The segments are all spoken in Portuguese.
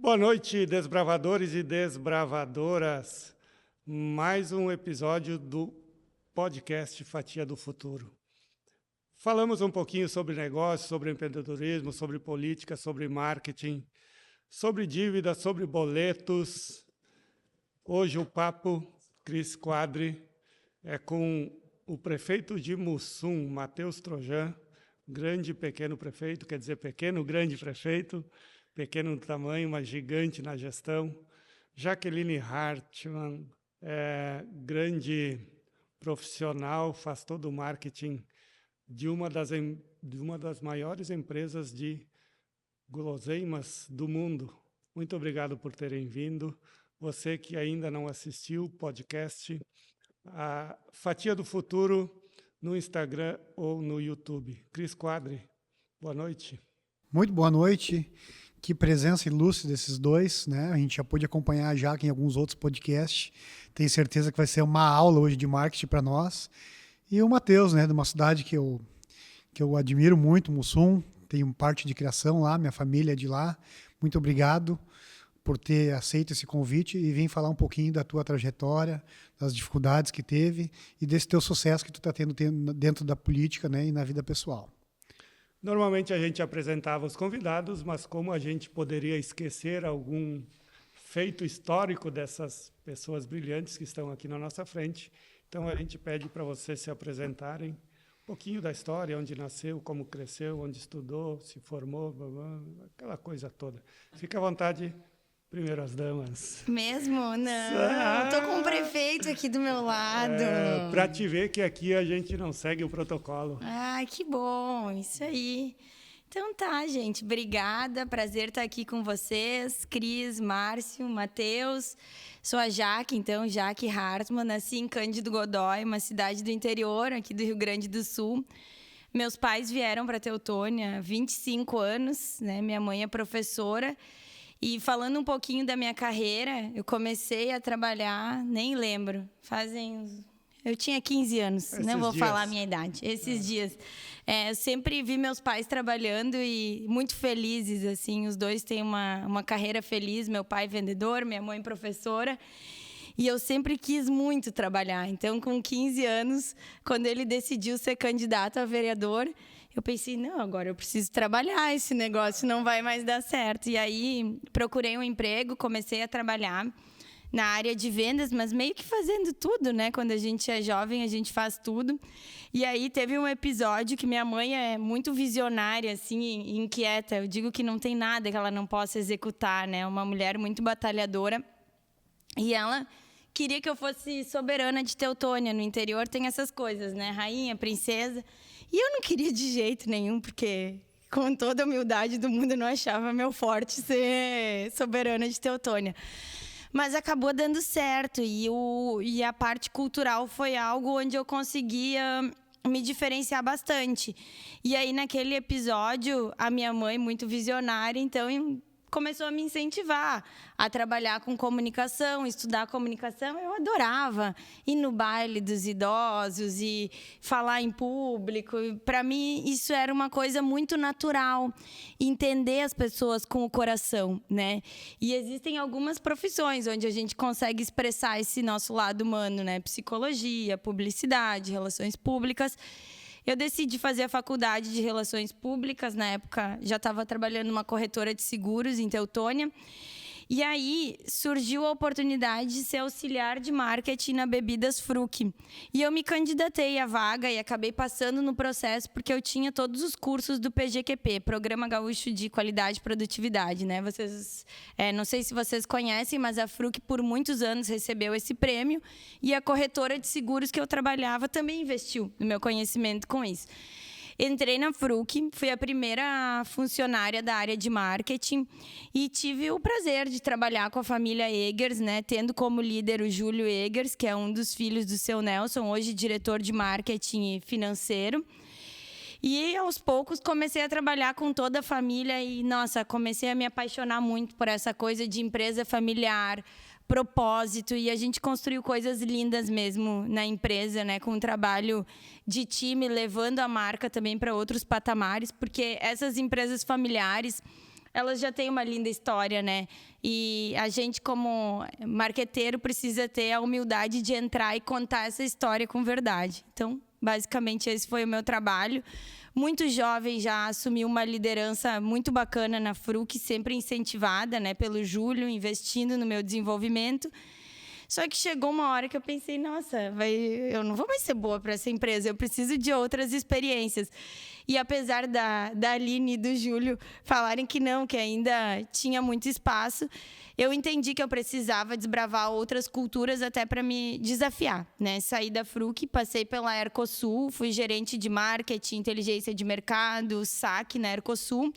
Boa noite, desbravadores e desbravadoras. Mais um episódio do podcast Fatia do Futuro. Falamos um pouquinho sobre negócio, sobre empreendedorismo, sobre política, sobre marketing, sobre dívida, sobre boletos. Hoje o papo, Cris Quadri, é com o prefeito de Mussum, Matheus Trojan, grande e pequeno prefeito, quer dizer, pequeno, grande prefeito, pequeno no tamanho, mas gigante na gestão. Jaqueline Hartmann, grande profissional, faz todo o marketing de uma das maiores empresas de guloseimas do mundo. Muito obrigado por terem vindo. Você que ainda não assistiu o podcast, a Fatia do Futuro, no Instagram ou no YouTube. Cris Quadri, boa noite. Muito boa noite. Que presença ilustre desses dois, né? A gente já pôde acompanhar já em alguns outros podcasts. Tenho certeza que vai ser uma aula hoje de marketing para nós. E o Matheus, né? De uma cidade que eu admiro muito, Mussum. Tenho parte de criação lá, minha família é de lá. Muito obrigado por ter aceito esse convite e vir falar um pouquinho da tua trajetória, das dificuldades que teve e desse teu sucesso que tu está tendo dentro da política, né? E na vida pessoal. Normalmente a gente apresentava os convidados, mas como a gente poderia esquecer algum feito histórico dessas pessoas brilhantes que estão aqui na nossa frente, então a gente pede para vocês se apresentarem, um pouquinho da história, onde nasceu, como cresceu, onde estudou, se formou, aquela coisa toda. Fica à vontade. Primeiro as damas. Mesmo? Não. Tô com um prefeito aqui do meu lado. Para te ver que aqui a gente não segue o protocolo. Ah, que bom. Isso aí. Então tá, gente. Obrigada. Prazer estar aqui com vocês. Cris, Márcio, Matheus. Sou a Jaque, então, Jaque Hartmann. Nasci em Cândido Godói, uma cidade do interior, aqui do Rio Grande do Sul. Meus pais vieram para Teutônia há 25 anos, né? Minha mãe é professora. E falando um pouquinho da minha carreira, eu comecei a trabalhar, nem lembro, eu tinha 15 anos, não vou falar a minha idade, esses dias. Eu sempre vi meus pais trabalhando e muito felizes, assim, os dois têm uma carreira feliz, meu pai vendedor, minha mãe professora. E eu sempre quis muito trabalhar. Então, com 15 anos, quando ele decidiu ser candidato a vereador, eu pensei, não, agora eu preciso trabalhar, esse negócio não vai mais dar certo. E aí, procurei um emprego, comecei a trabalhar na área de vendas, mas meio que fazendo tudo, né? Quando a gente é jovem, a gente faz tudo. E aí, teve um episódio que minha mãe é muito visionária, assim, inquieta. Eu digo que não tem nada que ela não possa executar, né? Uma mulher muito batalhadora. E ela queria que eu fosse soberana de Teutônia. No interior tem essas coisas, né? Rainha, princesa. E eu não queria de jeito nenhum, porque, com toda a humildade do mundo, eu não achava meu forte ser soberana de Teutônia. Mas acabou dando certo. E a parte cultural foi algo onde eu conseguia me diferenciar bastante. E aí, naquele episódio, a minha mãe, muito visionária, então começou a me incentivar a trabalhar com comunicação, estudar comunicação. Eu adorava ir no baile dos idosos e falar em público. Para mim, isso era uma coisa muito natural, entender as pessoas com o coração, né? E existem algumas profissões onde a gente consegue expressar esse nosso lado humano, né? Psicologia, publicidade, relações públicas. Eu decidi fazer a faculdade de Relações Públicas. Na época, já estava trabalhando numa corretora de seguros em Teutônia. E aí, surgiu a oportunidade de ser auxiliar de marketing na Bebidas Fruc. E eu me candidatei à vaga e acabei passando no processo porque eu tinha todos os cursos do PGQP, Programa Gaúcho de Qualidade e Produtividade, né? Não sei se vocês conhecem, mas a Fruc, por muitos anos, recebeu esse prêmio. E a corretora de seguros que eu trabalhava também investiu no meu conhecimento com isso. Entrei na Fruc, fui a primeira funcionária da área de marketing e tive o prazer de trabalhar com a família Eggers, né, tendo como líder o Júlio Eggers, que é um dos filhos do seu Nelson, hoje diretor de marketing financeiro. E, aos poucos, comecei a trabalhar com toda a família e, nossa, comecei a me apaixonar muito por essa coisa de empresa familiar, propósito, e a gente construiu coisas lindas mesmo na empresa, né, com um trabalho de time, levando a marca também para outros patamares, porque essas empresas familiares elas já têm uma linda história, né? E a gente, como marqueteiro, precisa ter a humildade de entrar e contar essa história com verdade. Então, basicamente, esse foi o meu trabalho. Muito jovem, já assumi uma liderança muito bacana na Fruc, sempre incentivada, né, pelo Júlio, investindo no meu desenvolvimento. Só que chegou uma hora que eu pensei, nossa, eu não vou mais ser boa para essa empresa, eu preciso de outras experiências. E apesar da Aline e do Júlio falarem que não, que ainda tinha muito espaço, eu entendi que eu precisava desbravar outras culturas até para me desafiar, né? Saí da Fruc, passei pela Ercosul, fui gerente de marketing, inteligência de mercado, saque na Ercosul.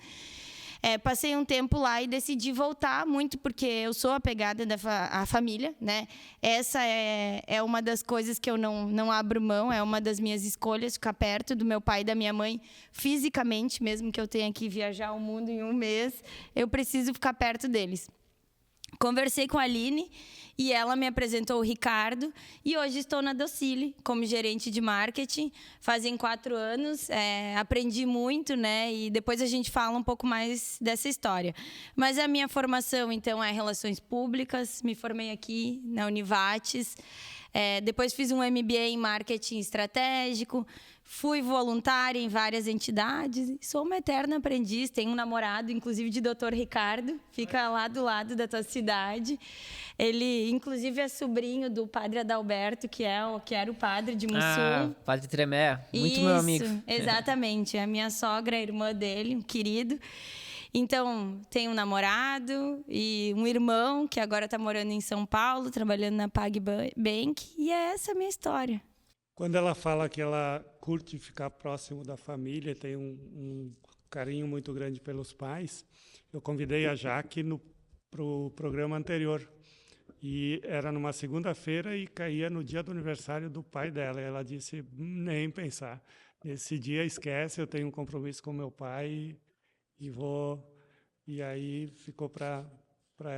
Passei um tempo lá e decidi voltar muito, porque eu sou apegada à família, né? Essa é uma das coisas que eu não abro mão, é uma das minhas escolhas, ficar perto do meu pai e da minha mãe fisicamente, mesmo que eu tenha que viajar o mundo em um mês, eu preciso ficar perto deles. Conversei com a Aline e ela me apresentou o Ricardo e hoje estou na Docile como gerente de marketing. Fazem 4 anos, aprendi muito, né? E depois a gente fala um pouco mais dessa história. Mas a minha formação, então, é Relações Públicas. Me formei aqui na Univates. Depois fiz um MBA em Marketing Estratégico. Fui voluntária em várias entidades. Sou uma eterna aprendiz. Tenho um namorado, inclusive, de Dr. Ricardo. Fica lá do lado da tua cidade. Ele, inclusive, é sobrinho do padre Adalberto, que era o padre de Mussum. Padre Tremé. Muito Isso, meu amigo. Exatamente. A minha sogra, a irmã dele, um querido. Então, tenho um namorado e um irmão que agora está morando em São Paulo, trabalhando na PagBank. E é essa a minha história. Quando ela fala que ela curte ficar próximo da família, tem um carinho muito grande pelos pais, eu convidei a Jaque para o programa anterior. E era numa segunda-feira e caía no dia do aniversário do pai dela. E ela disse, nem pensar. Nesse dia, esquece, eu tenho um compromisso com meu pai e vou... E aí ficou para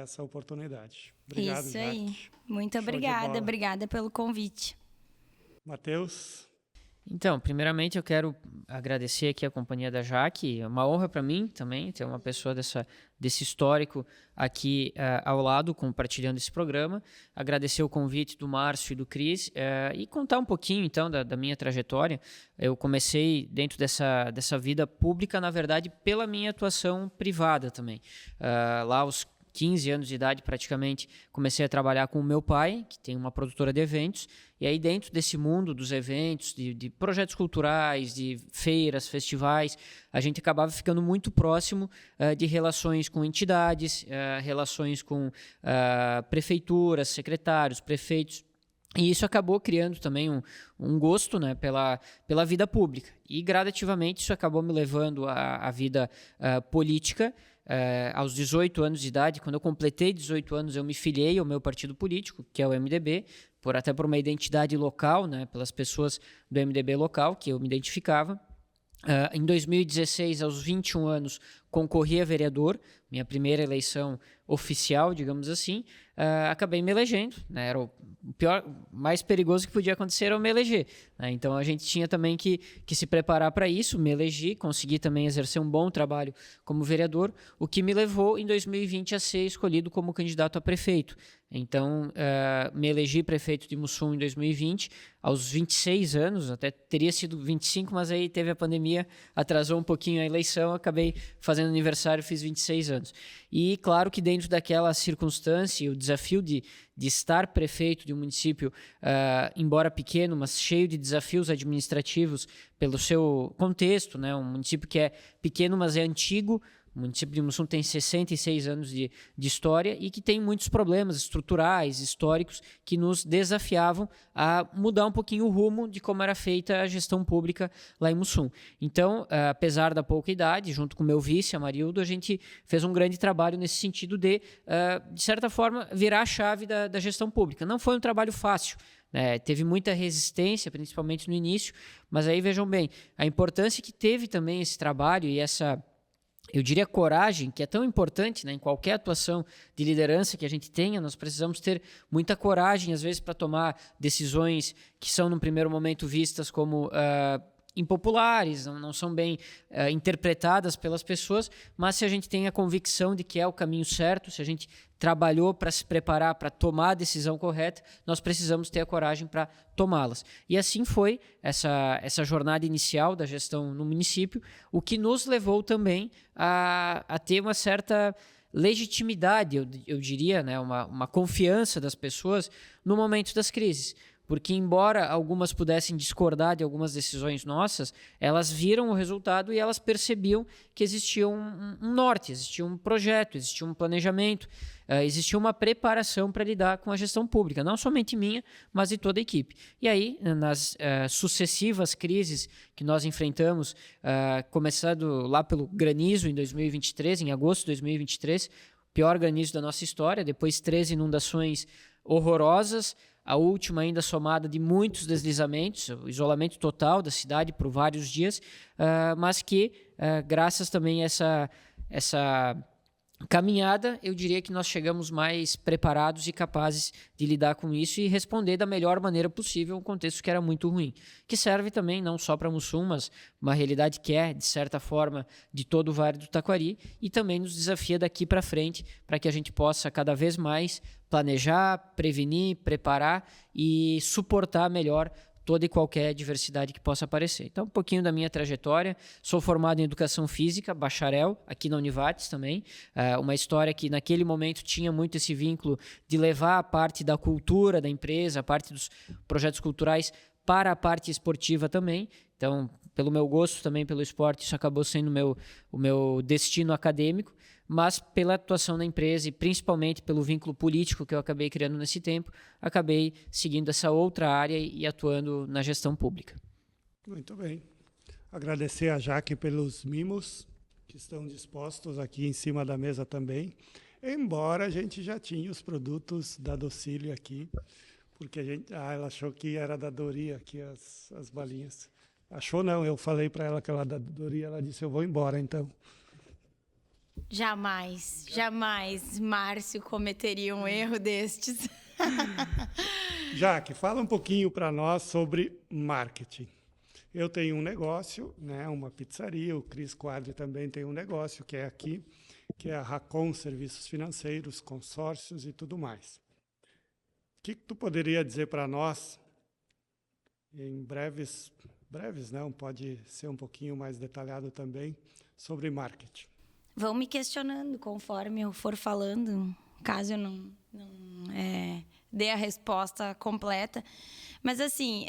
essa oportunidade. Obrigado, Isso aí. Jaque. Muito obrigada. Obrigada pelo convite. Matheus? Então, primeiramente eu quero agradecer aqui a companhia da Jaque. É uma honra para mim também ter uma pessoa desse histórico aqui ao lado, compartilhando esse programa. Agradecer o convite do Márcio e do Cris e contar um pouquinho, então, da minha trajetória. Eu comecei dentro dessa vida pública, na verdade, pela minha atuação privada também. Lá aos 15 anos de idade, praticamente, comecei a trabalhar com o meu pai, que tem uma produtora de eventos, e aí dentro desse mundo dos eventos, de projetos culturais, de feiras, festivais, a gente acabava ficando muito próximo de relações com entidades, relações com prefeituras, secretários, prefeitos, e isso acabou criando também um gosto, né, pela vida pública. E gradativamente isso acabou me levando à vida política. Aos 18 anos de idade, quando eu completei 18 anos, eu me filiei ao meu partido político, que é o MDB, até por uma identidade local, né, pelas pessoas do MDB local, que eu me identificava. Em 2016, aos 21 anos, concorri a vereador, minha primeira eleição oficial, digamos assim. Acabei me elegendo, né? Era o pior, mais perigoso que podia acontecer era eu me eleger, né? Então a gente tinha também que se preparar para isso. Me elegi, consegui também exercer um bom trabalho como vereador, o que me levou em 2020 a ser escolhido como candidato a prefeito. Então me elegi prefeito de Mussum em 2020, aos 26 anos, até teria sido 25, mas aí teve a pandemia, atrasou um pouquinho a eleição, acabei fazendo aniversário, fiz 26 anos. E claro que dentro daquela circunstância, o desafio de estar prefeito de um município, embora pequeno, mas cheio de desafios administrativos pelo seu contexto, né? Um município que é pequeno, mas é antigo. O município de Mussum tem 66 anos de história e que tem muitos problemas estruturais, históricos, que nos desafiavam a mudar um pouquinho o rumo de como era feita a gestão pública lá em Mussum. Então, apesar da pouca idade, junto com o meu vice, Amarildo, a gente fez um grande trabalho nesse sentido de certa forma, virar a chave da gestão pública. Não foi um trabalho fácil. Teve muita resistência, principalmente no início, mas aí vejam bem, a importância que teve também esse trabalho e essa, eu diria, coragem, que é tão importante, né, em qualquer atuação de liderança que a gente tenha. Nós precisamos ter muita coragem, às vezes, para tomar decisões que são, num primeiro momento, vistas como impopulares, não são bem interpretadas pelas pessoas, mas se a gente tem a convicção de que é o caminho certo, se a gente trabalhou para se preparar para tomar a decisão correta, nós precisamos ter a coragem para tomá-las. E assim foi essa jornada inicial da gestão no município, o que nos levou também a ter uma certa legitimidade, eu diria, né, uma confiança das pessoas no momento das crises. Porque, embora algumas pudessem discordar de algumas decisões nossas, elas viram o resultado e elas percebiam que existia um norte, existia um projeto, existia um planejamento, existia uma preparação para lidar com a gestão pública, não somente minha, mas de toda a equipe. E aí, nas sucessivas crises que nós enfrentamos, começando lá pelo granizo em 2023, em agosto de 2023, pior granizo da nossa história, depois 13 inundações horrorosas, a última ainda somada de muitos deslizamentos, o isolamento total da cidade por vários dias, mas que, graças também a essa caminhada, eu diria que nós chegamos mais preparados e capazes de lidar com isso e responder da melhor maneira possível um contexto que era muito ruim, que serve também não só para Mussum, mas uma realidade que é, de certa forma, de todo o Vale do Taquari, e também nos desafia daqui para frente para que a gente possa cada vez mais planejar, prevenir, preparar e suportar melhor toda e qualquer diversidade que possa aparecer. Então, um pouquinho da minha trajetória. Sou formado em Educação Física, bacharel, aqui na Univates também. Uma história que, naquele momento, tinha muito esse vínculo de levar a parte da cultura da empresa, a parte dos projetos culturais para a parte esportiva também. Então, pelo meu gosto também pelo esporte, isso acabou sendo o meu destino acadêmico, mas pela atuação na empresa e principalmente pelo vínculo político que eu acabei criando nesse tempo, acabei seguindo essa outra área e atuando na gestão pública. Muito bem. Agradecer a Jaque pelos mimos que estão dispostos aqui em cima da mesa também, embora a gente já tinha os produtos da Docílio aqui, porque ela achou que era da Dori aqui as balinhas. Achou não, eu falei para ela que ela era da Dori, ela disse, eu vou embora então. Jamais Márcio cometeria um erro destes. Jaque, fala um pouquinho para nós sobre marketing. Eu tenho um negócio, né, uma pizzaria, o Cris Quadri também tem um negócio, que é aqui, que é a Racon Serviços Financeiros, Consórcios e tudo mais. O que tu poderia dizer para nós, em breves não, pode ser um pouquinho mais detalhado também, sobre marketing? Vão me questionando conforme eu for falando, caso eu não dê a resposta completa. Mas, assim,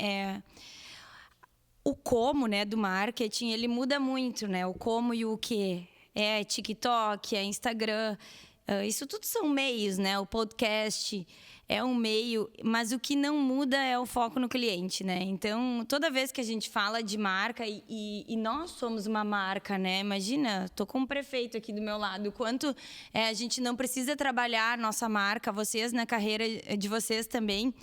o como, né, do marketing, ele muda muito, né? O como e o que. É TikTok, é Instagram, isso tudo são meios, né? O podcast é um meio, mas o que não muda é o foco no cliente, né? Então, toda vez que a gente fala de marca, e nós somos uma marca, né? Imagina, tô com um prefeito aqui do meu lado, o quanto a gente não precisa trabalhar nossa marca, vocês na carreira de vocês também.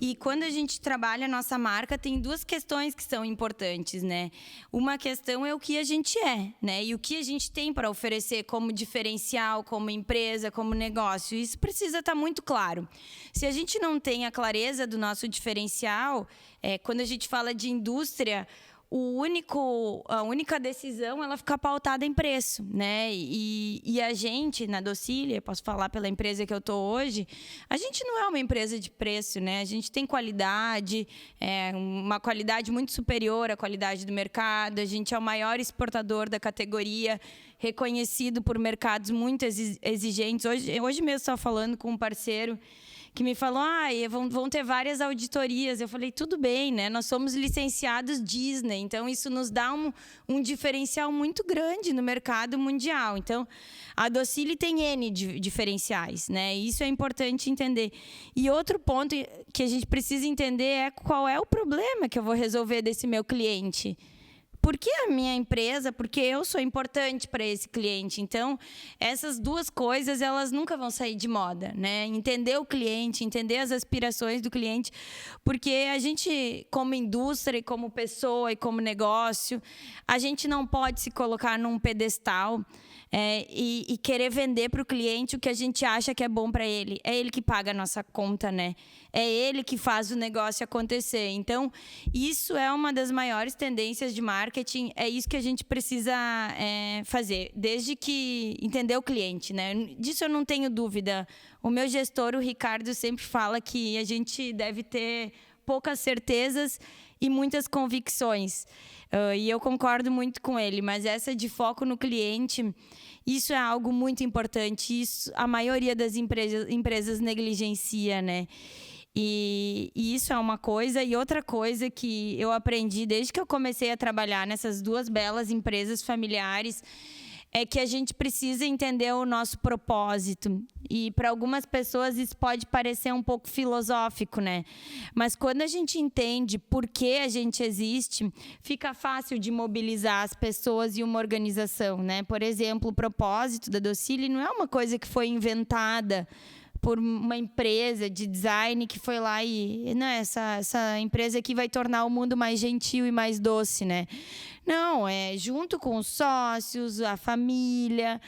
E quando a gente trabalha a nossa marca, tem duas questões que são importantes, né? Uma questão é o que a gente é, né? E o que a gente tem para oferecer como diferencial, como empresa, como negócio. Isso precisa estar muito claro. Se a gente não tem a clareza do nosso diferencial, quando a gente fala de indústria, a única decisão ela fica pautada em preço, né? E a gente, na Docília, posso falar pela empresa que eu estou hoje, a gente não é uma empresa de preço, né? A gente tem qualidade, uma qualidade muito superior à qualidade do mercado, a gente é o maior exportador da categoria, reconhecido por mercados muito exigentes. Hoje mesmo estava falando com um parceiro que me falou, vão ter várias auditorias. Eu falei, tudo bem, né? Nós somos licenciados Disney, então isso nos dá um diferencial muito grande no mercado mundial. Então, a Docílio tem N diferenciais, né? Isso é importante entender. E outro ponto que a gente precisa entender é qual é o problema que eu vou resolver desse meu cliente. por que a minha empresa? Porque eu sou importante para esse cliente. Então, essas duas coisas, elas nunca vão sair de moda, né? Entender o cliente, entender as aspirações do cliente, porque a gente, como indústria, como pessoa e como negócio, a gente não pode se colocar num pedestal e querer vender para o cliente o que a gente acha que é bom para ele. É ele que paga a nossa conta, né? É ele que faz o negócio acontecer. Então, isso é uma das maiores tendências de marketing. É isso que a gente precisa fazer, desde que entender o cliente, né? Disso eu não tenho dúvida. O meu gestor, o Ricardo, sempre fala que a gente deve ter poucas certezas e muitas convicções. E eu concordo muito com ele, mas essa de foco no cliente, isso é algo muito importante. Isso a maioria das empresas negligencia, né? E isso é uma coisa. E outra coisa que eu aprendi desde que eu comecei a trabalhar nessas duas belas empresas familiares é que a gente precisa entender o nosso propósito. E para algumas pessoas isso pode parecer um pouco filosófico, né? Mas quando a gente entende por que a gente existe, fica fácil de mobilizar as pessoas e uma organização, né? Por exemplo, o propósito da Docile não é uma coisa que foi inventada por uma empresa de design que foi lá e... Não, essa empresa aqui vai tornar o mundo mais gentil e mais doce, né? Não, é junto com os sócios, a família,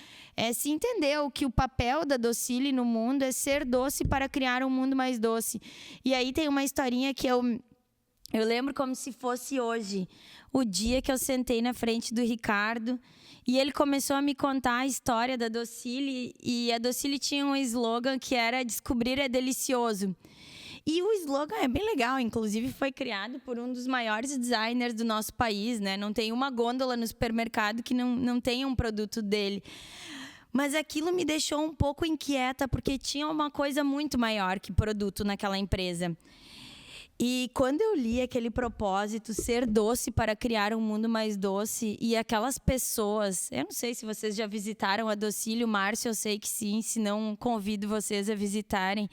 se entendeu que o papel da Docile no mundo é ser doce para criar um mundo mais doce. E aí tem uma historinha que eu lembro como se fosse hoje, o dia que eu sentei na frente do Ricardo e ele começou a me contar a história da Docile, e a Docile tinha um slogan que era "Descobrir é delicioso". E o slogan é bem legal, inclusive foi criado por um dos maiores designers do nosso país, né? Não tem uma gôndola no supermercado que não tenha um produto dele. Mas aquilo me deixou um pouco inquieta, porque tinha uma coisa muito maior que produto naquela empresa. E quando eu li aquele propósito, ser doce para criar um mundo mais doce, e aquelas pessoas, eu não sei se vocês já visitaram a Docile, o Márcio eu sei que sim, se não convido vocês a visitarem,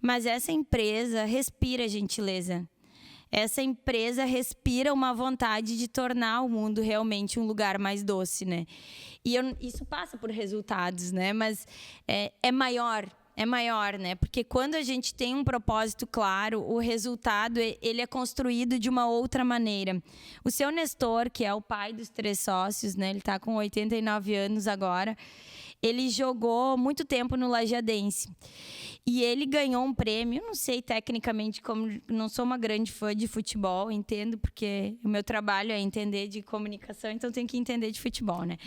mas essa empresa respira gentileza. Essa empresa respira uma vontade de tornar o mundo realmente um lugar mais doce, né? E isso passa por resultados, né? Mas é maior. É maior, né? Porque quando a gente tem um propósito claro, o resultado ele é construído de uma outra maneira. O seu Nestor, que é o pai dos 3 sócios, né? Ele está com 89 anos agora. Ele jogou muito tempo no Lajadense. E ele ganhou um prêmio, não sei tecnicamente como, não sou uma grande fã de futebol, entendo, porque o meu trabalho é entender de comunicação, então tenho que entender de futebol, né?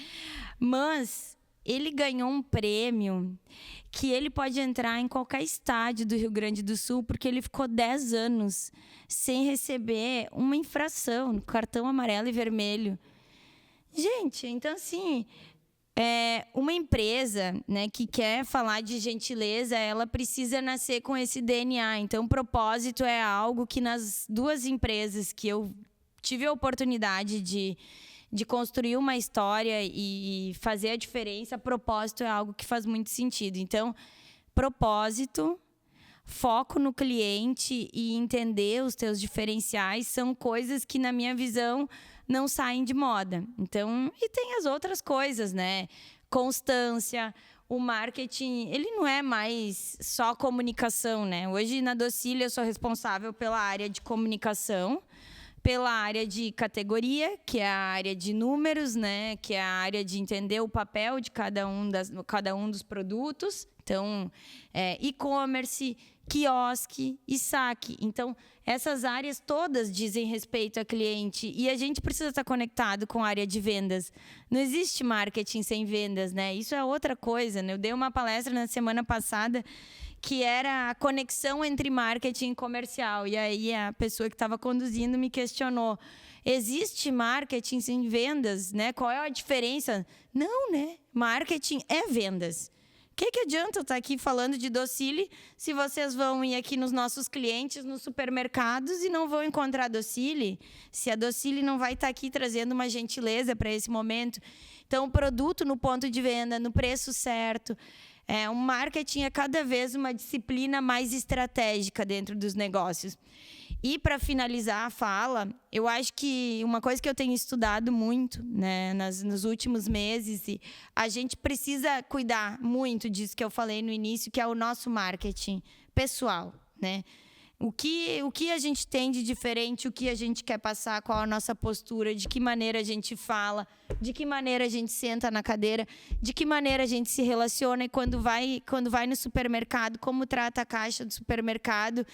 Mas ele ganhou um prêmio que ele pode entrar em qualquer estádio do Rio Grande do Sul, porque ele ficou 10 anos sem receber uma infração no cartão amarelo e vermelho. Gente, então assim, uma empresa, né, que quer falar de gentileza, ela precisa nascer com esse DNA. Então, o propósito é algo que nas duas empresas que eu tive a oportunidade de construir uma história e fazer a diferença, propósito é algo que faz muito sentido. Então, propósito, foco no cliente e entender os teus diferenciais são coisas que, na minha visão, não saem de moda. Então, e tem as outras coisas, né? Constância, o marketing, ele não é mais só comunicação, né? Hoje, na Docile, eu sou responsável pela área de comunicação, pela área de categoria, que é a área de números, né? Que é a área de entender o papel de cada um dos produtos. Então, e-commerce, quiosque e saque. Então, essas áreas todas dizem respeito a cliente e a gente precisa estar conectado com a área de vendas. Não existe marketing sem vendas, né? Isso é outra coisa, né? Eu dei uma palestra na semana passada que era a conexão entre marketing e comercial. E aí a pessoa que estava conduzindo me questionou: existe marketing sem vendas, né? Qual é a diferença? Não, né? Marketing é vendas. O que adianta eu estar aqui falando de Docile se vocês vão ir aqui nos nossos clientes, nos supermercados, e não vão encontrar Docile? Se a Docile não vai estar aqui trazendo uma gentileza para esse momento. Então, o produto no ponto de venda, no preço certo. O marketing é cada vez uma disciplina mais estratégica dentro dos negócios. E para finalizar a fala, eu acho que uma coisa que eu tenho estudado muito, né, nos últimos meses, e a gente precisa cuidar muito disso que eu falei no início, que é o nosso marketing pessoal, né? O que a gente tem de diferente, o que a gente quer passar, qual a nossa postura, de que maneira a gente fala, de que maneira a gente senta na cadeira, de que maneira a gente se relaciona e quando vai no supermercado, como trata a caixa do supermercado.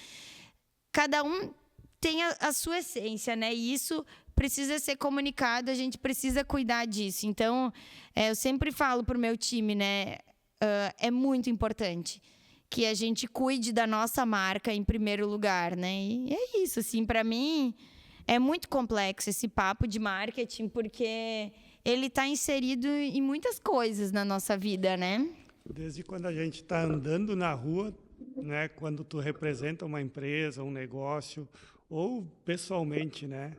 Cada um tem a sua essência, né? E isso precisa ser comunicado, a gente precisa cuidar disso. Então, eu sempre falo para o meu time, né? É muito importante que a gente cuide da nossa marca em primeiro lugar, né? E é isso, assim, para mim é muito complexo esse papo de marketing, porque ele está inserido em muitas coisas na nossa vida, né? Desde quando a gente está andando na rua, né? Quando tu representa uma empresa, um negócio, ou pessoalmente, né?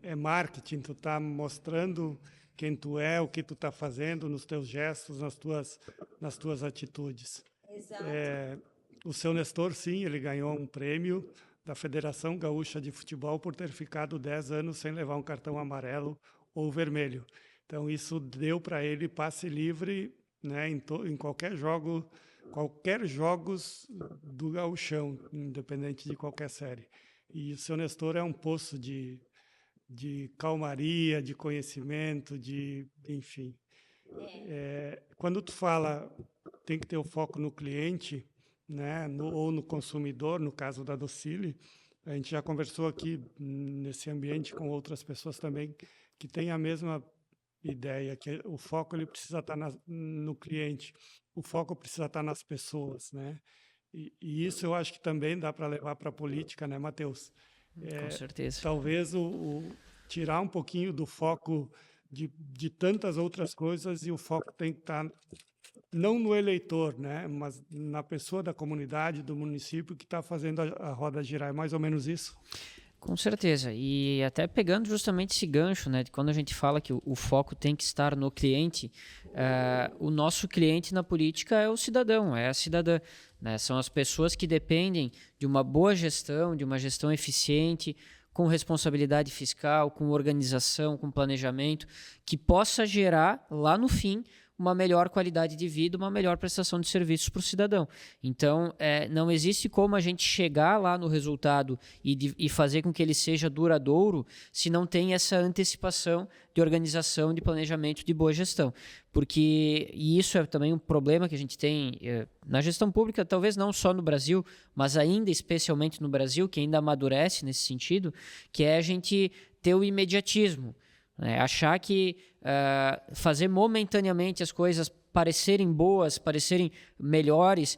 É marketing, tu está mostrando quem tu é, o que tu está fazendo nos teus gestos, nas tuas atitudes. Exato. O seu Nestor, sim, ele ganhou um prêmio da Federação Gaúcha de Futebol por ter ficado 10 anos sem levar um cartão amarelo ou vermelho. Então, isso deu para ele passe livre, né, em qualquer jogos do gauchão, independente de qualquer série. E o seu Nestor é um poço de calmaria, de conhecimento, enfim. Quando tu fala tem que ter o foco no cliente, né, ou no consumidor, no caso da Docile, a gente já conversou aqui nesse ambiente com outras pessoas também que têm a mesma ideia, que o foco ele precisa estar no cliente, o foco precisa estar nas pessoas, né? E isso eu acho que também dá para levar para a política, né, Matheus? Com certeza. Talvez tirar um pouquinho do foco de tantas outras coisas e o foco tem que estar não no eleitor, né, mas na pessoa da comunidade, do município que está fazendo a roda girar. É mais ou menos isso? Com certeza. E até pegando justamente esse gancho, né, de quando a gente fala que o foco tem que estar no cliente, o nosso cliente na política é o cidadão, é a cidadã. Né? São as pessoas que dependem de uma boa gestão, de uma gestão eficiente, com responsabilidade fiscal, com organização, com planejamento, que possa gerar lá no fim uma melhor qualidade de vida, uma melhor prestação de serviços para o cidadão. Então, não existe como a gente chegar lá no resultado e fazer com que ele seja duradouro se não tem essa antecipação de organização, de planejamento, de boa gestão. E isso é também um problema que a gente tem na gestão pública, talvez não só no Brasil, mas ainda especialmente no Brasil, que ainda amadurece nesse sentido, que é a gente ter o imediatismo. Achar que fazer momentaneamente as coisas parecerem boas, parecerem melhores,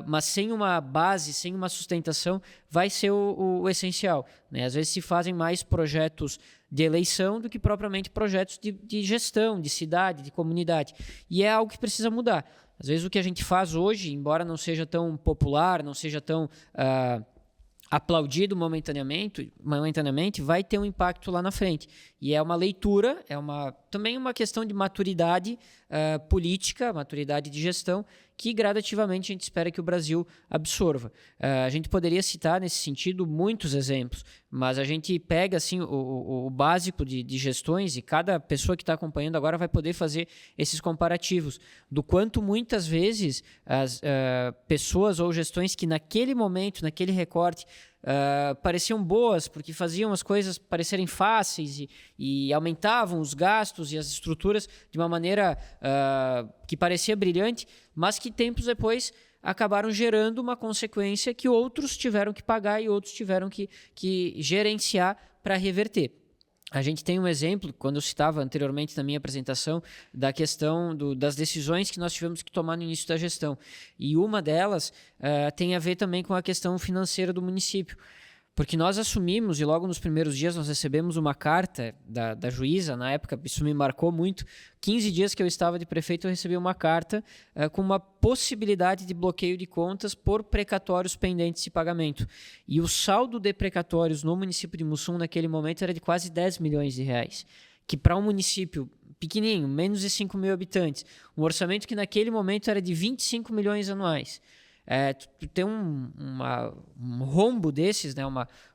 mas sem uma base, sem uma sustentação, vai ser o essencial. Né? Às vezes se fazem mais projetos de eleição do que propriamente projetos de gestão, de cidade, de comunidade. E é algo que precisa mudar. Às vezes o que a gente faz hoje, embora não seja tão popular, não seja tão aplaudido momentaneamente, vai ter um impacto lá na frente. E é uma leitura, também uma questão de maturidade política, maturidade de gestão, que gradativamente a gente espera que o Brasil absorva. A gente poderia citar, nesse sentido, muitos exemplos, mas a gente pega assim, o básico de gestões e cada pessoa que está acompanhando agora vai poder fazer esses comparativos do quanto muitas vezes as pessoas ou gestões que naquele momento, naquele recorte, pareciam boas porque faziam as coisas parecerem fáceis e aumentavam os gastos e as estruturas de uma maneira que parecia brilhante, mas que tempos depois acabaram gerando uma consequência que outros tiveram que pagar e outros tiveram que gerenciar para reverter. A gente tem um exemplo, quando eu citava anteriormente na minha apresentação, da questão das decisões que nós tivemos que tomar no início da gestão. E uma delas tem a ver também com a questão financeira do município. Porque nós assumimos, e logo nos primeiros dias nós recebemos uma carta da juíza, na época isso me marcou muito, 15 dias que eu estava de prefeito eu recebi uma carta com uma possibilidade de bloqueio de contas por precatórios pendentes de pagamento. E o saldo de precatórios no município de Mussum naquele momento era de quase 10 milhões de reais. Que para um município pequenininho, menos de 5 mil habitantes, um orçamento que naquele momento era de 25 milhões anuais, tu ter um rombo desses, né,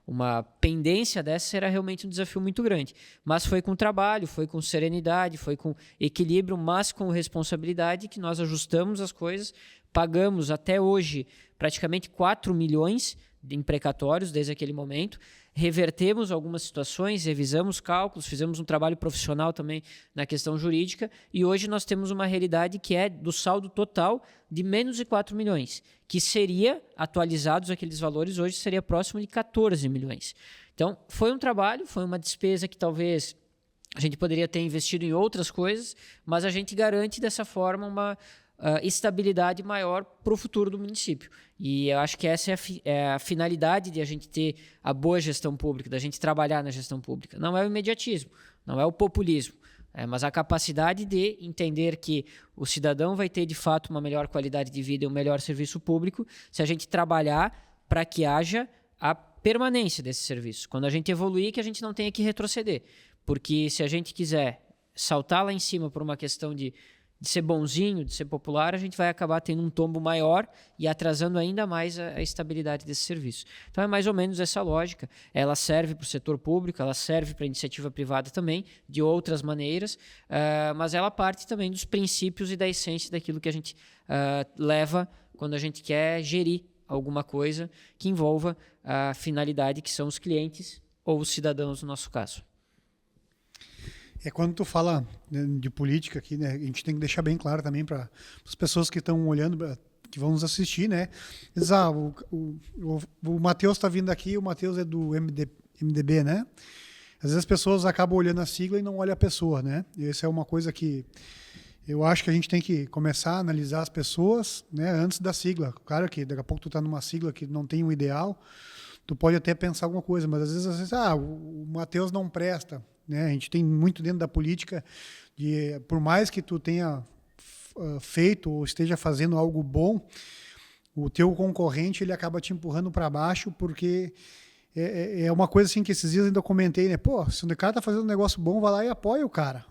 uma pendência dessa era realmente um desafio muito grande. Mas foi com trabalho, foi com serenidade, foi com equilíbrio, mas com responsabilidade que nós ajustamos as coisas, pagamos até hoje praticamente 4 milhões em precatórios desde aquele momento, revertemos algumas situações, revisamos cálculos, fizemos um trabalho profissional também na questão jurídica e hoje nós temos uma realidade que é do saldo total de menos de 4 milhões, que seria, atualizados aqueles valores, hoje seria próximo de 14 milhões. Então, foi um trabalho, foi uma despesa que talvez a gente poderia ter investido em outras coisas, mas a gente garante dessa forma uma estabilidade maior para o futuro do município. E eu acho que essa é a finalidade de a gente ter a boa gestão pública, da gente trabalhar na gestão pública. Não é o imediatismo, não é o populismo, mas a capacidade de entender que o cidadão vai ter, de fato, uma melhor qualidade de vida e um melhor serviço público se a gente trabalhar para que haja a permanência desse serviço. Quando a gente evoluir, que a gente não tenha que retroceder. Porque se a gente quiser saltar lá em cima por uma questão de ser bonzinho, de ser popular, a gente vai acabar tendo um tombo maior e atrasando ainda mais a estabilidade desse serviço. Então é mais ou menos essa lógica. Ela serve para o setor público, ela serve para a iniciativa privada também, de outras maneiras, mas ela parte também dos princípios e da essência daquilo que a gente leva quando a gente quer gerir alguma coisa que envolva a finalidade que são os clientes ou os cidadãos no nosso caso. Quando tu fala de política aqui, né, a gente tem que deixar bem claro também para as pessoas que estão olhando, que vão nos assistir, né? Diz, o Matheus está vindo aqui, o Matheus é do MDB, né? Às vezes as pessoas acabam olhando a sigla e não olham a pessoa, né? E essa é uma coisa que eu acho que a gente tem que começar a analisar as pessoas, né, antes da sigla. Claro que daqui a pouco tu está numa sigla que não tem um ideal, tu pode até pensar alguma coisa, mas às vezes o Matheus não presta. Né? A gente tem muito dentro da política, por mais que tu tenha feito ou esteja fazendo algo bom, o teu concorrente ele acaba te empurrando para baixo, porque é uma coisa assim que esses dias ainda comentei, né? Pô, se o cara tá fazendo um negócio bom, vai lá e apoia o cara.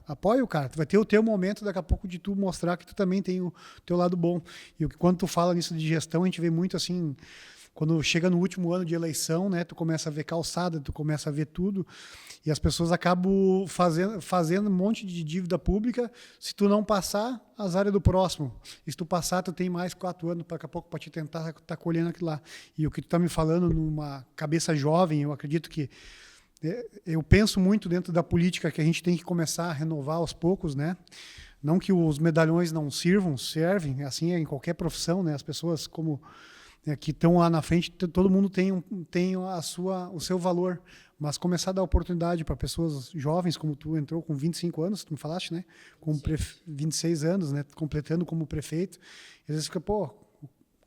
Tu vai ter o teu momento daqui a pouco de tu mostrar que tu também tem o teu lado bom. E quando tu fala nisso de gestão, a gente vê muito assim, quando chega no último ano de eleição, né? Tu começa a ver calçada, tu começa a ver tudo. E as pessoas acabam fazendo um monte de dívida pública. Se tu não passar, azar é do próximo. E se tu passar, tu tem mais 4 anos daqui a pouco para te tentar estar colhendo aquilo lá. E o que tu está me falando numa cabeça jovem, eu acredito que eu penso muito dentro da política que a gente tem que começar a renovar aos poucos, né? Não que os medalhões não servem, assim é em qualquer profissão, né? As pessoas que estão lá na frente, todo mundo tem o seu valor, mas começar a dar oportunidade para pessoas jovens, como tu entrou com 25 anos, tu me falaste, né? Com 26 anos, né? Completando como prefeito. E às vezes fica,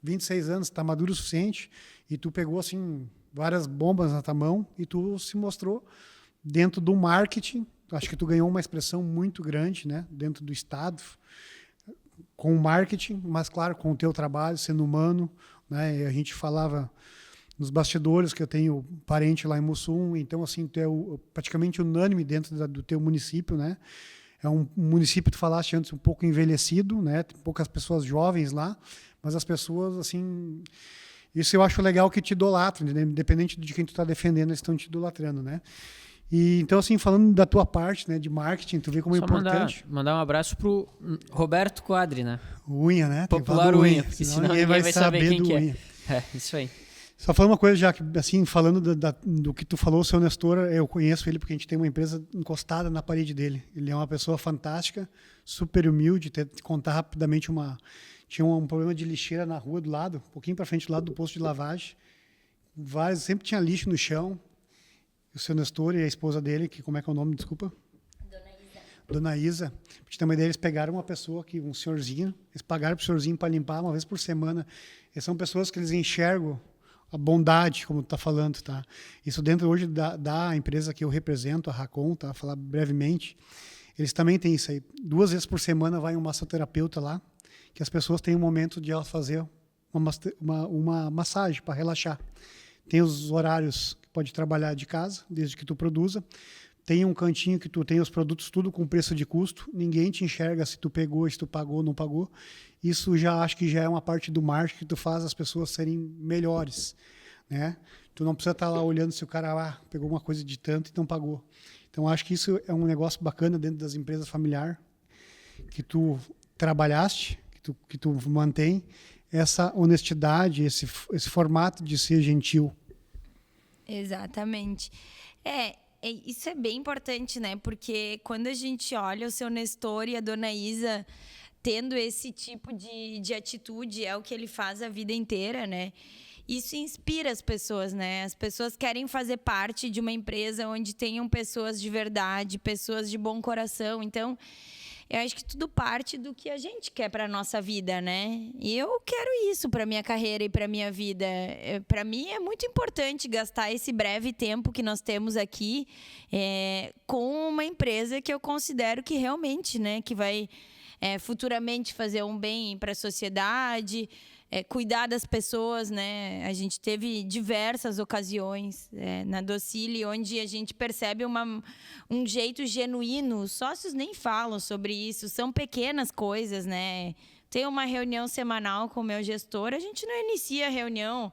26 anos, está maduro o suficiente, e tu pegou, assim, várias bombas na tua mão, e tu se mostrou dentro do marketing. Acho que tu ganhou uma expressão muito grande, né? Dentro do Estado, com o marketing, mas, claro, com o teu trabalho, sendo humano, né? E a gente falava nos bastidores que eu tenho parente lá em Mussum, então assim, tu é praticamente unânime dentro do teu município, né? É um município, tu falaste antes, um pouco envelhecido, né? Tem poucas pessoas jovens lá, mas as pessoas, assim, isso eu acho legal que te idolatram, né? Independente de quem tu está defendendo, eles estão te idolatrando, né? E então, assim, falando da tua parte, né, de marketing, tu vê como é importante. Mandar um abraço pro Roberto Quadri, né? Unha, né? Popular Unha, porque senão ninguém vai saber quem que Unha. Isso aí. Só falando uma coisa, já que, assim, falando do que tu falou, o seu Nestor, eu conheço ele porque a gente tem uma empresa encostada na parede dele. Ele é uma pessoa fantástica, super humilde. Contar rapidamente tinha um problema de lixeira na rua do lado, um pouquinho para frente do lado do posto de lavagem. Sempre tinha lixo no chão. O seu Nestor e a esposa dele, que como é que é o nome, desculpa? Dona Isa. Pra te ter uma ideia, eles pegaram uma pessoa, um senhorzinho, eles pagaram pro senhorzinho para limpar uma vez por semana. E são pessoas que eles enxergam a bondade, como tu está falando, tá? Isso dentro hoje da empresa que eu represento, a Racon, tá? Vou falar brevemente. Eles também têm isso aí. 2 vezes por semana vai um massoterapeuta lá, que as pessoas têm um momento de elas fazer uma massagem para relaxar. Tem os horários que pode trabalhar de casa, desde que tu produza. tem um cantinho que tu tem os produtos tudo com preço de custo, ninguém te enxerga se tu pegou, se tu pagou ou não pagou. Isso já acho que já é uma parte do marketing que tu faz as pessoas serem melhores, né? Tu não precisa estar lá olhando se o cara pegou uma coisa de tanto e não pagou. Então, acho que isso é um negócio bacana dentro das empresas familiares, que tu trabalhaste, que tu mantém essa honestidade, esse formato de ser gentil. Exatamente. Isso é bem importante, né? Porque quando a gente olha o seu Nestor e a dona Isa tendo esse tipo de atitude, é o que ele faz a vida inteira, né? Isso inspira as pessoas, né? As pessoas querem fazer parte de uma empresa onde tenham pessoas de verdade, pessoas de bom coração. Então, eu acho que tudo parte do que a gente quer para a nossa vida, né? E eu quero isso para minha carreira e para minha vida. Para mim é muito importante gastar esse breve tempo que nós temos aqui com uma empresa que eu considero que realmente, né, que vai futuramente fazer um bem para a sociedade, cuidar das pessoas, né? A gente teve diversas ocasiões na Docile onde a gente percebe um jeito genuíno. Os sócios nem falam sobre isso, são pequenas coisas, né? Tem uma reunião semanal com o meu gestor, a gente não inicia a reunião.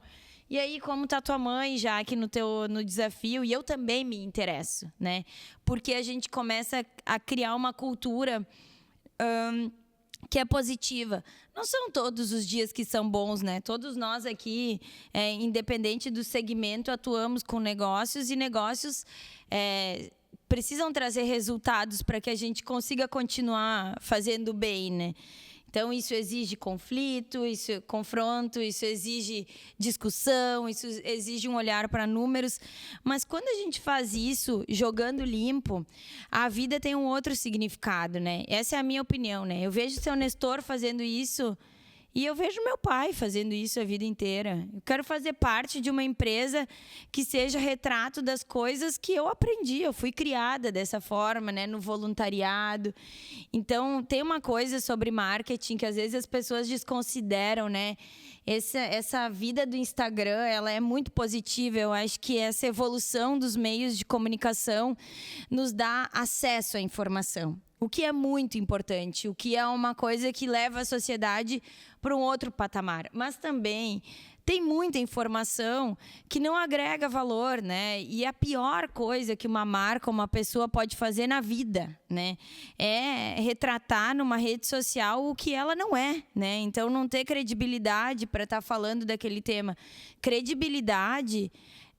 E aí, como tá tua mãe já aqui no desafio? E eu também me interesso, né? Porque a gente começa a criar uma cultura que é positiva. Não são todos os dias que são bons, né? Todos nós aqui, independente do segmento, atuamos com negócios e negócios precisam trazer resultados para que a gente consiga continuar fazendo bem, né? Então, isso exige conflito, isso confronto, isso exige discussão, isso exige um olhar para números. Mas quando a gente faz isso jogando limpo, a vida tem um outro significado, né? Essa é a minha opinião, né? Eu vejo o seu Nestor fazendo isso e eu vejo meu pai fazendo isso a vida inteira. Eu quero fazer parte de uma empresa que seja retrato das coisas que eu aprendi. Eu fui criada dessa forma, né, no voluntariado. Então, tem uma coisa sobre marketing que às vezes as pessoas desconsideram, né? Essa vida do Instagram, ela é muito positiva. Eu acho que essa evolução dos meios de comunicação nos dá acesso à informação. O que é muito importante, o que é uma coisa que leva a sociedade para um outro patamar. Mas também tem muita informação que não agrega valor, né? E a pior coisa que uma marca, uma pessoa pode fazer na vida, né, é retratar numa rede social o que ela não é, né? Então, não ter credibilidade para estar falando daquele tema. Credibilidade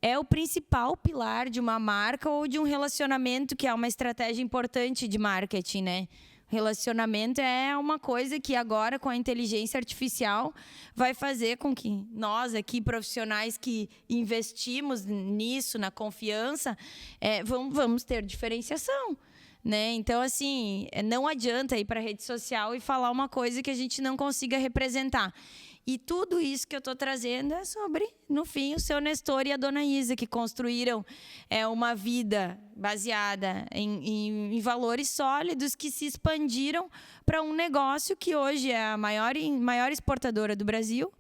é o principal pilar de uma marca ou de um relacionamento, que é uma estratégia importante de marketing, né? Relacionamento é uma coisa que agora, com a inteligência artificial, vai fazer com que nós aqui, profissionais que investimos nisso, na confiança, vamos ter diferenciação, né? Então, assim, não adianta ir para a rede social e falar uma coisa que a gente não consiga representar. E tudo isso que eu estou trazendo é sobre, no fim, o seu Nestor e a dona Isa, que construíram uma vida baseada em valores sólidos, que se expandiram para um negócio que hoje é a maior exportadora do Brasil.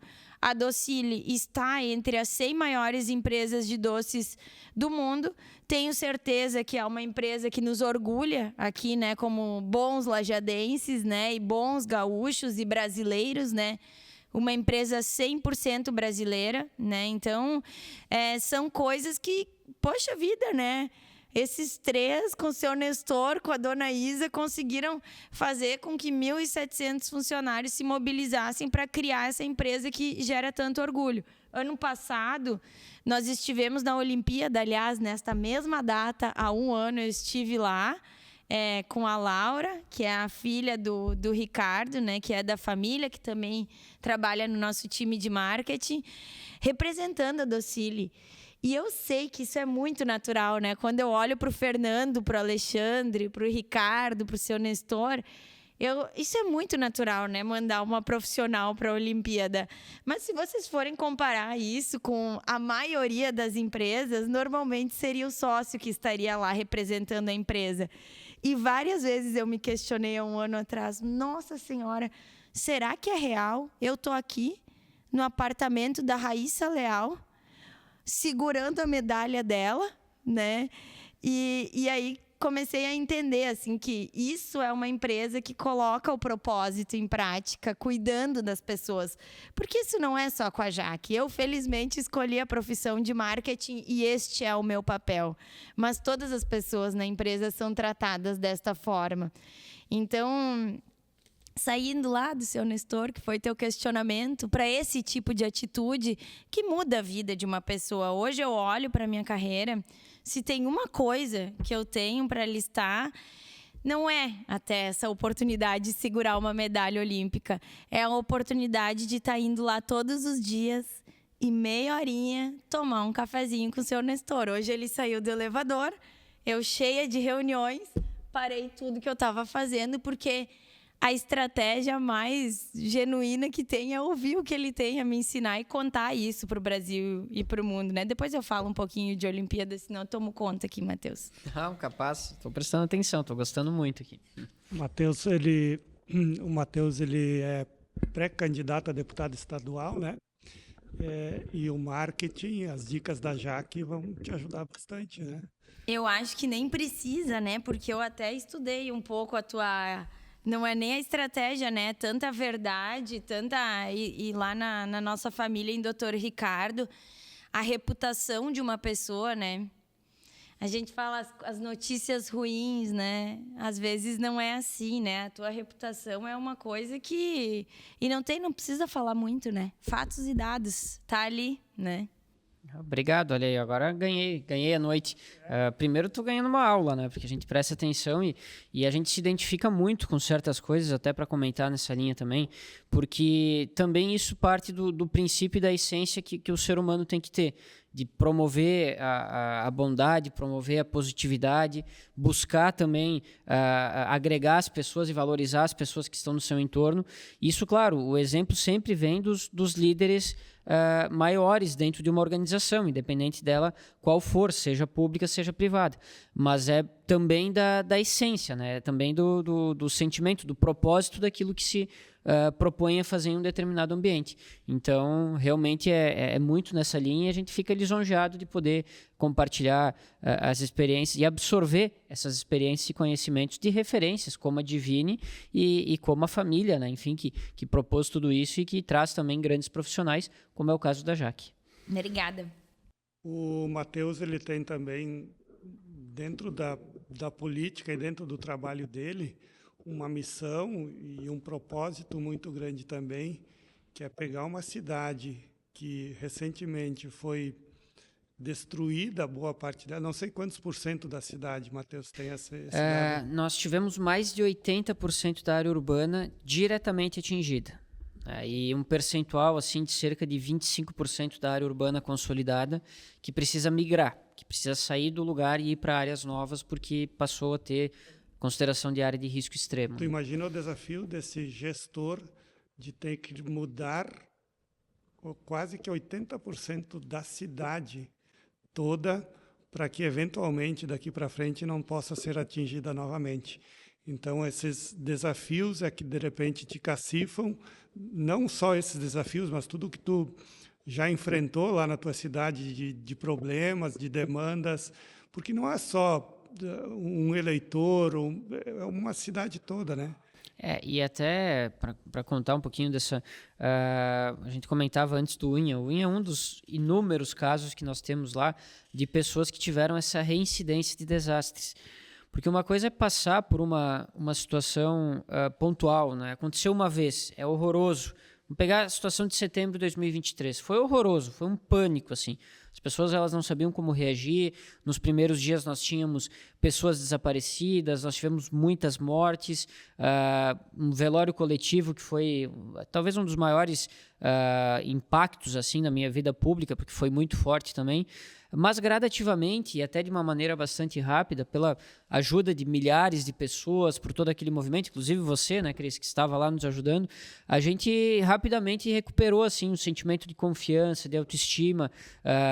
A Docile está entre as 100 maiores empresas de doces do mundo. Tenho certeza que é uma empresa que nos orgulha aqui, né, como bons lajadenses, né, e bons gaúchos e brasileiros, né? Uma empresa 100% brasileira, né? Então, são coisas que, poxa vida, né? Esses três, com o seu Nestor, com a dona Isa, conseguiram fazer com que 1.700 funcionários se mobilizassem para criar essa empresa que gera tanto orgulho. Ano passado, nós estivemos na Olimpíada, aliás, nesta mesma data, há um ano eu estive lá, com a Laura, que é a filha do Ricardo, né, que é da família, que também trabalha no nosso time de marketing, representando a Docile. E eu sei que isso é muito natural, né? Quando eu olho para o Fernando, para o Alexandre, para o Ricardo, para o seu Nestor, isso é muito natural, né? Mandar uma profissional para a Olimpíada. Mas se vocês forem comparar isso com a maioria das empresas, normalmente seria o sócio que estaria lá representando a empresa. E várias vezes eu me questionei há um ano atrás, nossa senhora, será que é real? Eu estou aqui no apartamento da Raíssa Leal, segurando a medalha dela, né? E aí comecei a entender assim que isso é uma empresa que coloca o propósito em prática, cuidando das pessoas. Porque isso não é só com a Jaque. Eu, felizmente, escolhi a profissão de marketing e este é o meu papel. Mas todas as pessoas na empresa são tratadas desta forma. Então, saindo lá do seu Nestor, que foi teu questionamento, para esse tipo de atitude que muda a vida de uma pessoa. Hoje eu olho para a minha carreira, se tem uma coisa que eu tenho para listar, não é até essa oportunidade de segurar uma medalha olímpica. É a oportunidade de estar indo lá todos os dias e meia horinha tomar um cafezinho com o seu Nestor. Hoje ele saiu do elevador, eu cheia de reuniões, parei tudo que eu estava fazendo, porque a estratégia mais genuína que tem é ouvir o que ele tem a me ensinar e contar isso para o Brasil e para o mundo, né? Depois eu falo um pouquinho de Olimpíada, senão eu tomo conta aqui, Matheus. Não, capaz. Estou prestando atenção, estou gostando muito aqui. O Matheus, ele é pré-candidato a deputado estadual, né? E o marketing, as dicas da Jaque vão te ajudar bastante, né? Eu acho que nem precisa, né? Porque eu até estudei um pouco a tua... Não é nem a estratégia, né? Tanta verdade, e lá na nossa família, em Dr. Ricardo, a reputação de uma pessoa, né? A gente fala as notícias ruins, né? Às vezes não é assim, né? A tua reputação é uma coisa que... E não precisa falar muito, né? Fatos e dados, tá ali, né? Obrigado, olha aí, agora ganhei a noite. Primeiro tô ganhando uma aula, né? Porque a gente presta atenção e a gente se identifica muito com certas coisas, até para comentar nessa linha também, porque também isso parte do princípio e da essência que o ser humano tem que ter, de promover a bondade, promover a positividade, buscar também agregar as pessoas e valorizar as pessoas que estão no seu entorno. Isso, claro, o exemplo sempre vem dos líderes maiores dentro de uma organização, independente dela qual for, seja pública, seja privada. Mas é também da essência, né? Também do sentimento, do propósito daquilo que se propõe a fazer em um determinado ambiente. Então, realmente é muito nessa linha e a gente fica lisonjeado de poder compartilhar as experiências e absorver essas experiências e conhecimentos de referências como a Divine e como a família, né? Enfim, que propôs tudo isso e que traz também grandes profissionais, como é o caso da Jaque. Obrigada. O Matheus, ele tem também, dentro da política e dentro do trabalho dele, uma missão e um propósito muito grande também, que é pegar uma cidade que recentemente foi destruída, boa parte dela, não sei quantos % da cidade, Matheus, tem essa cidade? Nós tivemos mais de 80% da área urbana diretamente atingida. E um percentual assim, de cerca de 25% da área urbana consolidada que precisa migrar, que precisa sair do lugar e ir para áreas novas porque passou a ter consideração de área de risco extremo. Tu imagina o desafio desse gestor de ter que mudar quase que 80% da cidade toda para que, eventualmente, daqui para frente, não possa ser atingida novamente. Então, esses desafios é que, de repente, te cacifam, não só esses desafios, mas tudo que tu já enfrentou lá na tua cidade de problemas, de demandas, porque não é só um eleitor, é uma cidade toda, né? E até para contar um pouquinho dessa... a gente comentava antes do Unha. O Unha é um dos inúmeros casos que nós temos lá de pessoas que tiveram essa reincidência de desastres. Porque uma coisa é passar por uma situação pontual, né? Aconteceu uma vez, é horroroso. Vamos pegar a situação de setembro de 2023. Foi horroroso, foi um pânico, assim. As pessoas elas não sabiam como reagir. Nos primeiros dias nós tínhamos pessoas desaparecidas, nós tivemos muitas mortes, um velório coletivo que foi talvez um dos maiores impactos assim na minha vida pública, porque foi muito forte também. Mas gradativamente e até de uma maneira bastante rápida, pela ajuda de milhares de pessoas, por todo aquele movimento, inclusive você, né, Cris, que estava lá nos ajudando, a gente rapidamente recuperou assim, um sentimento de confiança, de autoestima.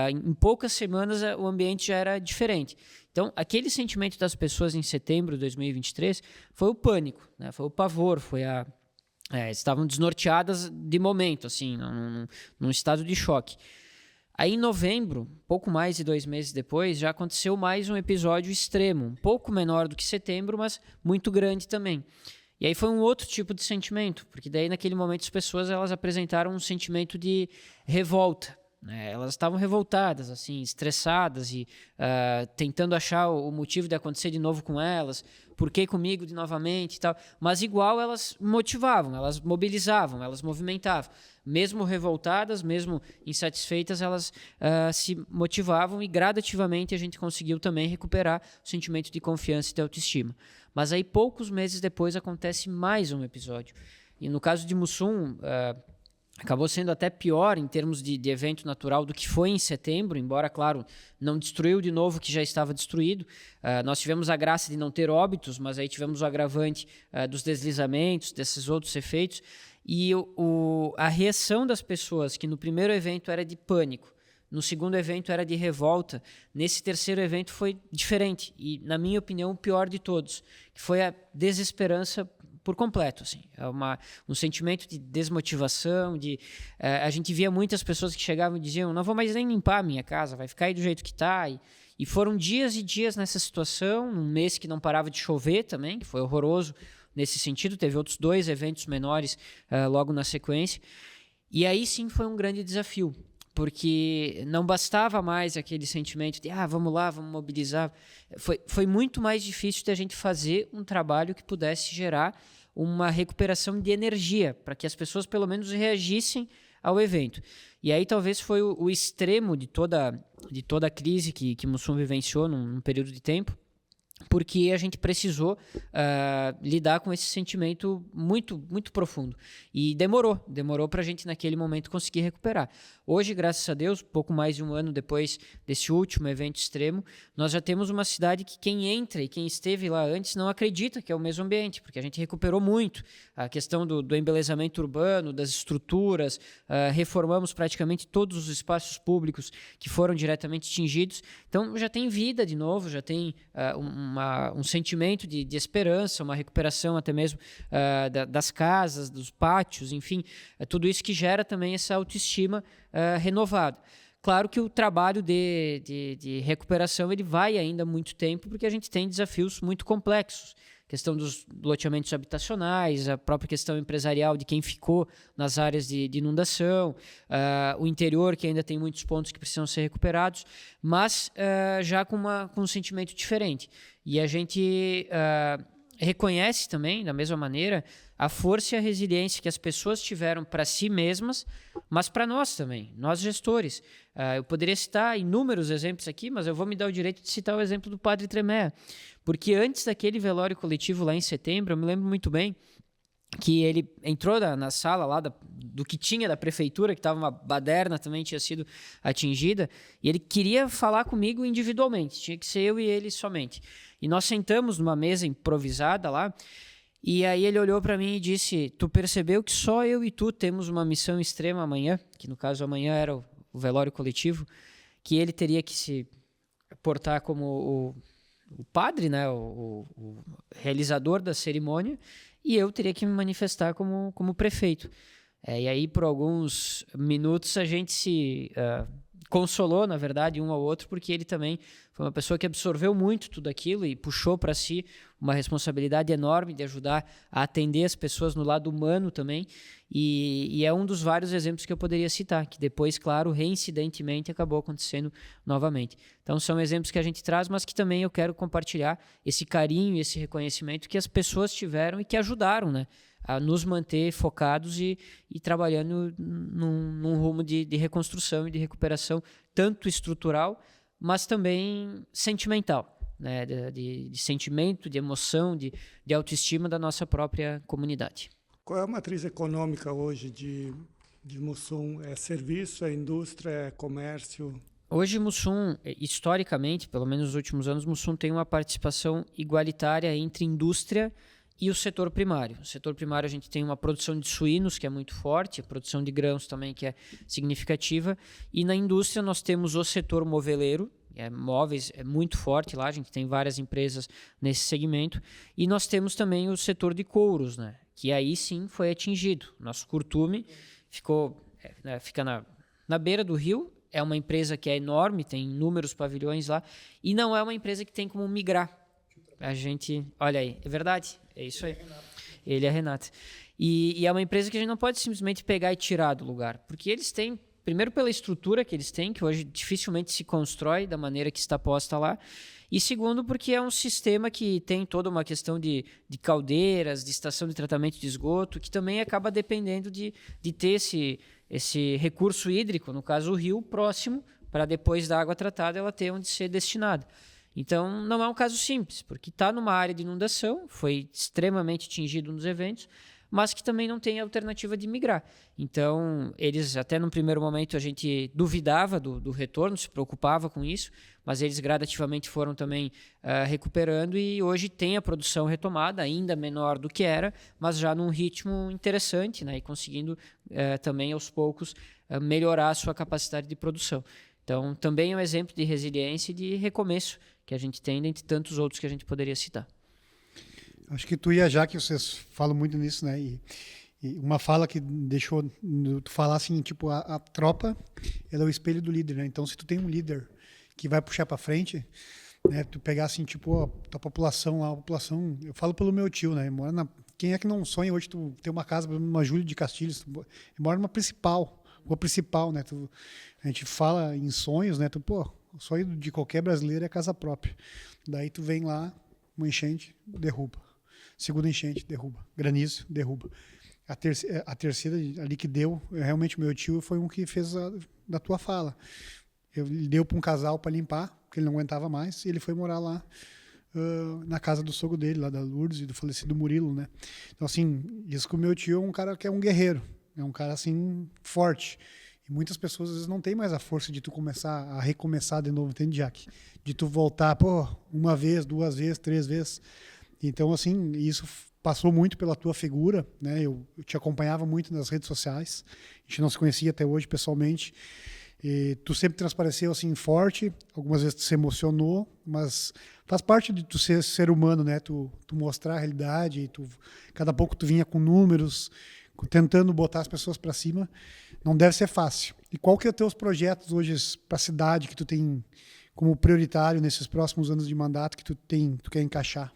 Em poucas semanas o ambiente já era diferente. Então, aquele sentimento das pessoas em setembro de 2023 foi o pânico, né, foi o pavor, foi estavam desnorteadas de momento, assim, num estado de choque. Aí em novembro, pouco mais de 2 meses depois, já aconteceu mais um episódio extremo, um pouco menor do que setembro, mas muito grande também. E aí foi um outro tipo de sentimento, porque daí naquele momento as pessoas elas apresentaram um sentimento de revolta, né? Elas estavam revoltadas, assim, estressadas e tentando achar o motivo de acontecer de novo com elas, por que comigo de novamente e tal. Mas igual elas motivavam, elas mobilizavam, elas movimentavam. Mesmo revoltadas, mesmo insatisfeitas, elas se motivavam e gradativamente a gente conseguiu também recuperar o sentimento de confiança e de autoestima. Mas aí poucos meses depois acontece mais um episódio. E no caso de Mussum, acabou sendo até pior em termos de evento natural do que foi em setembro, embora, claro, não destruiu de novo o que já estava destruído. Nós tivemos a graça de não ter óbitos, mas aí tivemos o agravante dos deslizamentos, desses outros efeitos. E a reação das pessoas, que no primeiro evento era de pânico, no segundo evento era de revolta, nesse terceiro evento foi diferente. E, na minha opinião, o pior de todos, que foi a desesperança por completo, assim. É um sentimento de desmotivação, a gente via muitas pessoas que chegavam e diziam, não vou mais nem limpar a minha casa, vai ficar aí do jeito que está. E foram dias e dias nessa situação, num mês que não parava de chover também, que foi horroroso nesse sentido. Teve outros 2 eventos menores logo na sequência. E aí sim foi um grande desafio, porque não bastava mais aquele sentimento de vamos lá, vamos mobilizar. Foi muito mais difícil de a gente fazer um trabalho que pudesse gerar uma recuperação de energia, para que as pessoas pelo menos reagissem ao evento. E aí talvez foi o extremo de toda a crise que Mussum vivenciou num período de tempo, porque a gente precisou lidar com esse sentimento muito, muito profundo. E demorou para a gente naquele momento conseguir recuperar. Hoje, graças a Deus, pouco mais de um ano depois desse último evento extremo, nós já temos uma cidade que quem entra e quem esteve lá antes não acredita que é o mesmo ambiente, porque a gente recuperou muito a questão do embelezamento urbano, das estruturas, reformamos praticamente todos os espaços públicos que foram diretamente atingidos. Então, já tem vida de novo, já tem um sentimento de esperança, uma recuperação até mesmo das casas, dos pátios, enfim, tudo isso que gera também essa autoestima renovada. Claro que o trabalho de recuperação ele vai ainda muito tempo, porque a gente tem desafios muito complexos. Questão dos loteamentos habitacionais, a própria questão empresarial de quem ficou nas áreas de inundação, o interior, que ainda tem muitos pontos que precisam ser recuperados, mas já com um sentimento diferente. E a gente reconhece também, da mesma maneira, a força e a resiliência que as pessoas tiveram para si mesmas, mas para nós também, nós gestores. Eu poderia citar inúmeros exemplos aqui, mas eu vou me dar o direito de citar o exemplo do Padre Tremé, porque antes daquele velório coletivo lá em setembro, eu me lembro muito bem que ele entrou na sala lá do que tinha da prefeitura, que estava uma baderna, também tinha sido atingida, e ele queria falar comigo individualmente, tinha que ser eu e ele somente. E nós sentamos numa mesa improvisada lá, e aí ele olhou para mim e disse, tu percebeu que só eu e tu temos uma missão extrema amanhã, que no caso amanhã era o velório coletivo, que ele teria que se portar como o padre, né, o realizador da cerimônia, e eu teria que me manifestar como prefeito. E aí, por alguns minutos, a gente se consolou, na verdade, um ao outro, porque ele também foi uma pessoa que absorveu muito tudo aquilo e puxou para si uma responsabilidade enorme de ajudar a atender as pessoas no lado humano também. E é um dos vários exemplos que eu poderia citar, que depois, claro, reincidentemente acabou acontecendo novamente. Então, são exemplos que a gente traz, mas que também eu quero compartilhar esse carinho e esse reconhecimento que as pessoas tiveram e que ajudaram, né, a nos manter focados e trabalhando num rumo de reconstrução e de recuperação, tanto estrutural, mas também sentimental, né? De sentimento, de emoção, de autoestima da nossa própria comunidade. Qual é a matriz econômica hoje de Mussum? É serviço, é indústria, é comércio? Hoje, Mussum, historicamente, pelo menos nos últimos anos, Mussum tem uma participação igualitária entre indústria e o setor primário. No setor primário a gente tem uma produção de suínos que é muito forte, a produção de grãos também que é significativa, e na indústria nós temos o setor moveleiro, móveis é muito forte lá, a gente tem várias empresas nesse segmento, e nós temos também o setor de couros, né, que aí sim foi atingido. Nosso curtume fica na beira do rio, é uma empresa que é enorme, tem inúmeros pavilhões lá, e não é uma empresa que tem como migrar. A gente, olha aí, é verdade, é isso aí. Ele é Renato. E é uma empresa que a gente não pode simplesmente pegar e tirar do lugar, porque eles têm, primeiro pela estrutura que eles têm, que hoje dificilmente se constrói da maneira que está posta lá, e segundo porque é um sistema que tem toda uma questão de caldeiras, de estação de tratamento de esgoto, que também acaba dependendo de ter esse recurso hídrico, no caso o rio, próximo, para depois da água tratada ela ter onde ser destinada. Então, não é um caso simples, porque está numa área de inundação, foi extremamente atingido nos eventos, mas que também não tem alternativa de migrar. Então, eles, até no primeiro momento, a gente duvidava do retorno, se preocupava com isso, mas eles gradativamente foram também recuperando e hoje tem a produção retomada, ainda menor do que era, mas já num ritmo interessante, né, e conseguindo também, aos poucos, melhorar a sua capacidade de produção. Então, também é um exemplo de resiliência e de recomeço que a gente tem, dentre tantos outros que a gente poderia citar. Acho que tu e a Jaque, vocês falam muito nisso, né? E uma fala que deixou tu falar assim, tipo, a tropa, ela é o espelho do líder, né? Então, se tu tem um líder que vai puxar para frente, né? Tu pegar assim, tipo, tua população lá, a população, eu falo pelo meu tio, né? Quem é que não sonha hoje tu ter uma casa, uma Júlio de Castilhos, tu mora numa rua principal, né? A gente fala em sonhos, né? O sonho de qualquer brasileiro é casa própria. Daí tu vem lá, uma enchente, derruba. Segunda enchente, derruba. Granizo, derruba. A terceira ali que deu, realmente meu tio foi um que fez da tua fala. Ele deu para um casal para limpar, porque ele não aguentava mais, e ele foi morar lá na casa do sogro dele, lá da Lourdes, e do falecido Murilo, né? Então, assim, isso que o meu tio é um cara que é um guerreiro, é um cara, assim, forte. E muitas pessoas, às vezes, não tem mais a força de tu começar a recomeçar de novo, entende, Jaque? De tu voltar, uma vez, 2 vezes, 3 vezes. Então, assim, isso passou muito pela tua figura, né? Eu te acompanhava muito nas redes sociais, a gente não se conhecia até hoje pessoalmente, e tu sempre transpareceu assim forte, algumas vezes tu se emocionou, mas faz parte de tu ser humano, né? Tu mostrar a realidade, cada pouco tu vinha com números, tentando botar as pessoas para cima, não deve ser fácil. E qual que é os teus projetos hoje para a cidade que tu tem como prioritário nesses próximos anos de mandato que tu quer encaixar?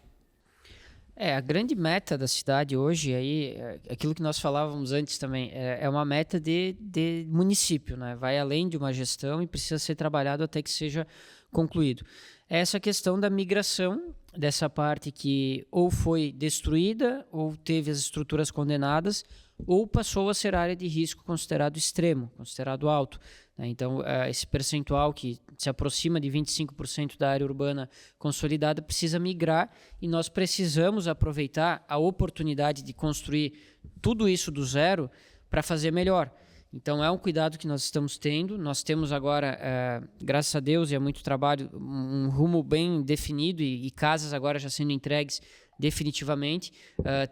A grande meta da cidade hoje, aí, aquilo que nós falávamos antes também, é uma meta de município, né? Vai além de uma gestão e precisa ser trabalhado até que seja concluído. Essa questão da migração dessa parte que ou foi destruída, ou teve as estruturas condenadas, ou passou a ser área de risco considerado extremo, considerado alto. Então, esse percentual que se aproxima de 25% da área urbana consolidada precisa migrar e nós precisamos aproveitar a oportunidade de construir tudo isso do zero para fazer melhor. Então, é um cuidado que nós estamos tendo. Nós temos agora, graças a Deus, e é muito trabalho, um rumo bem definido e casas agora já sendo entregues definitivamente.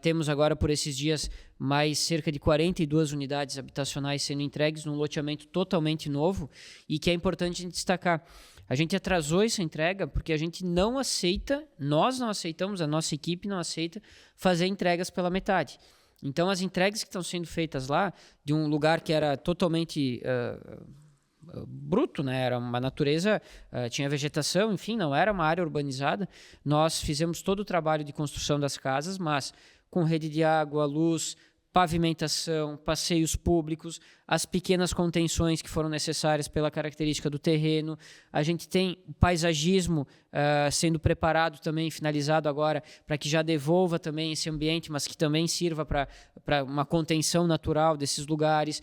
Temos agora, por esses dias, mais cerca de 42 unidades habitacionais sendo entregues num loteamento totalmente novo e que é importante a gente destacar. A gente atrasou essa entrega porque a gente não aceita, nós não aceitamos, a nossa equipe não aceita fazer entregas pela metade. Então, as entregas que estão sendo feitas lá, de um lugar que era totalmente bruto, né? Era uma natureza, tinha vegetação, enfim, não era uma área urbanizada. Nós fizemos todo o trabalho de construção das casas, mas com rede de água, luz, pavimentação, passeios públicos, as pequenas contenções que foram necessárias pela característica do terreno. A gente tem o paisagismo sendo preparado também, finalizado agora, para que já devolva também esse ambiente, mas que também sirva para uma contenção natural desses lugares.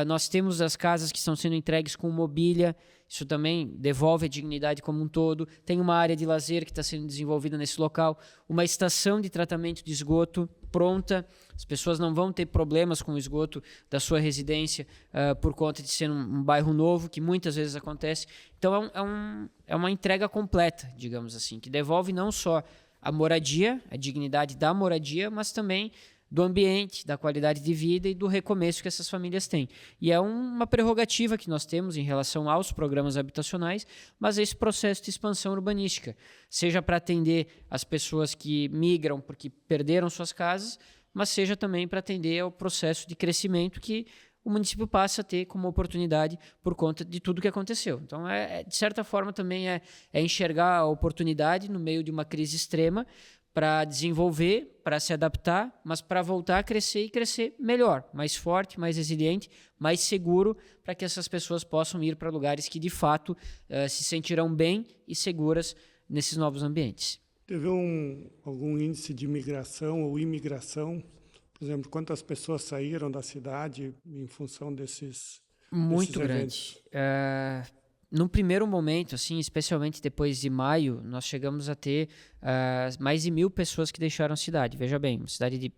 Nós temos as casas que estão sendo entregues com mobília, isso também devolve a dignidade como um todo. Tem uma área de lazer que está sendo desenvolvida nesse local, uma estação de tratamento de esgoto pronta. As pessoas não vão ter problemas com o esgoto da sua residência por conta de ser um bairro novo, que muitas vezes acontece. Então, é uma entrega completa, digamos assim, que devolve não só a moradia, a dignidade da moradia, mas também do ambiente, da qualidade de vida e do recomeço que essas famílias têm. E é uma prerrogativa que nós temos em relação aos programas habitacionais, mas esse processo de expansão urbanística, seja para atender as pessoas que migram porque perderam suas casas, mas seja também para atender ao processo de crescimento que o município passa a ter como oportunidade por conta de tudo que aconteceu. Então, de certa forma, também é enxergar a oportunidade no meio de uma crise extrema para desenvolver, para se adaptar, mas para voltar a crescer e crescer melhor, mais forte, mais resiliente, mais seguro, para que essas pessoas possam ir para lugares que, de fato, se sentirão bem e seguras nesses novos ambientes. Teve algum índice de migração ou imigração? Por exemplo, quantas pessoas saíram da cidade em função desses Muito eventos? grande. No primeiro momento, assim, especialmente depois de maio, nós chegamos a ter mais de 1.000 pessoas que deixaram a cidade. Veja bem, uma cidade de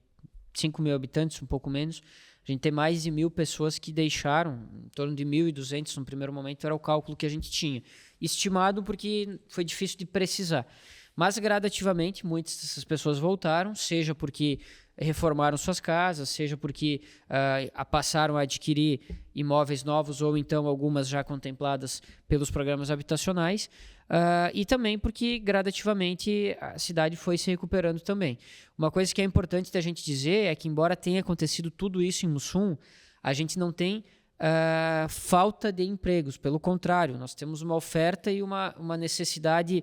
5.000 habitantes, um pouco menos. A gente tem mais de 1.000 pessoas que deixaram, em torno de 1.200 no primeiro momento, era o cálculo que a gente tinha. Estimado porque foi difícil de precisar. Mas, gradativamente, muitas dessas pessoas voltaram, seja porque reformaram suas casas, seja porque passaram a adquirir imóveis novos ou então algumas já contempladas pelos programas habitacionais, e também porque, gradativamente, a cidade foi se recuperando também. Uma coisa que é importante da gente dizer é que, embora tenha acontecido tudo isso em Mussum, a gente não tem falta de empregos. Pelo contrário, nós temos uma oferta e uma necessidade